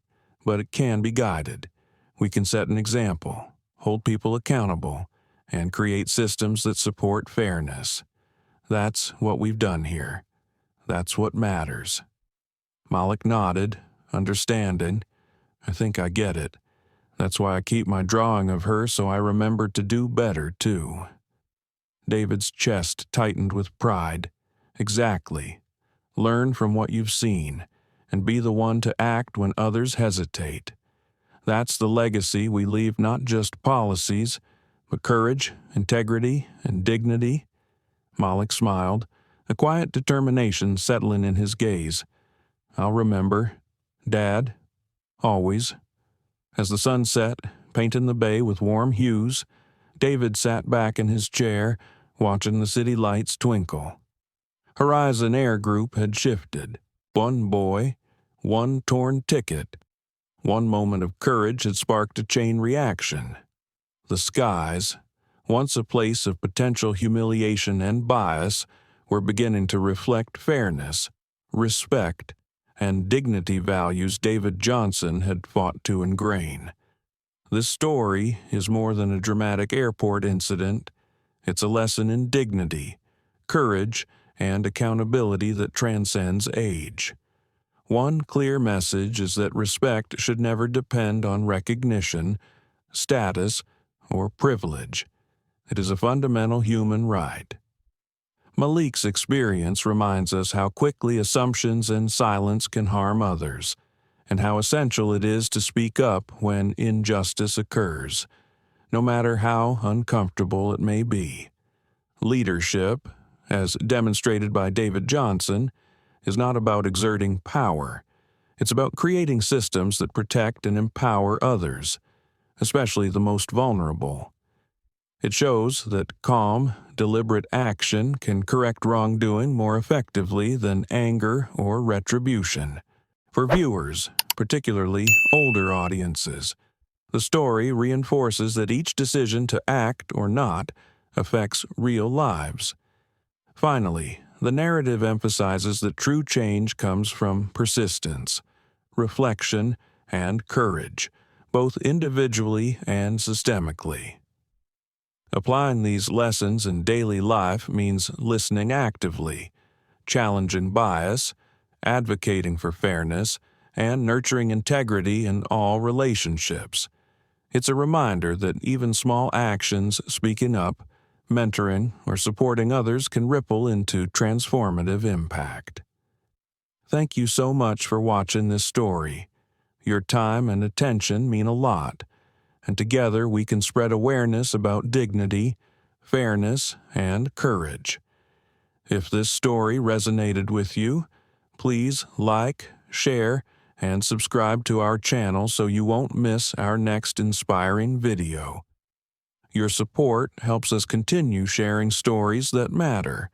but it can be guided. We can set an example, hold people accountable, and create systems that support fairness. That's what we've done here. That's what matters. Malik nodded, understanding. "I think I get it. That's why I keep my drawing of her, so I remember to do better, too." David's chest tightened with pride. "Exactly. Learn from what you've seen, and be the one to act when others hesitate. That's the legacy we leave, not just policies, but courage, integrity, and dignity." Malik smiled, a quiet determination settling in his gaze. "I'll remember, Dad, always." As the sun set, painting the bay with warm hues, David sat back in his chair, watching the city lights twinkle. Horizon Air Group had shifted. One boy, one torn ticket. One moment of courage had sparked a chain reaction. The skies, once a place of potential humiliation and bias, were beginning to reflect fairness, respect, and dignity values David Johnson had fought to ingrain. This story is more than a dramatic airport incident. It's a lesson in dignity, courage, and accountability that transcends age. One clear message is that respect should never depend on recognition, status, or privilege. It is a fundamental human right. Malik's experience reminds us how quickly assumptions and silence can harm others, and how essential it is to speak up when injustice occurs, no matter how uncomfortable it may be. Leadership, as demonstrated by David Johnson, is not about exerting power. It's about creating systems that protect and empower others, especially the most vulnerable. It shows that calm, deliberate action can correct wrongdoing more effectively than anger or retribution. For viewers, particularly older audiences, the story reinforces that each decision to act or not affects real lives. Finally, the narrative emphasizes that true change comes from persistence, reflection, and courage, both individually and systemically. Applying these lessons in daily life means listening actively, challenging bias, advocating for fairness, and nurturing integrity in all relationships. It's a reminder that even small actions, speaking up, mentoring, or supporting others can ripple into transformative impact. Thank you so much for watching this story. Your time and attention mean a lot, and together we can spread awareness about dignity, fairness, and courage. If this story resonated with you, please like, share, and subscribe to our channel so you won't miss our next inspiring video. Your support helps us continue sharing stories that matter.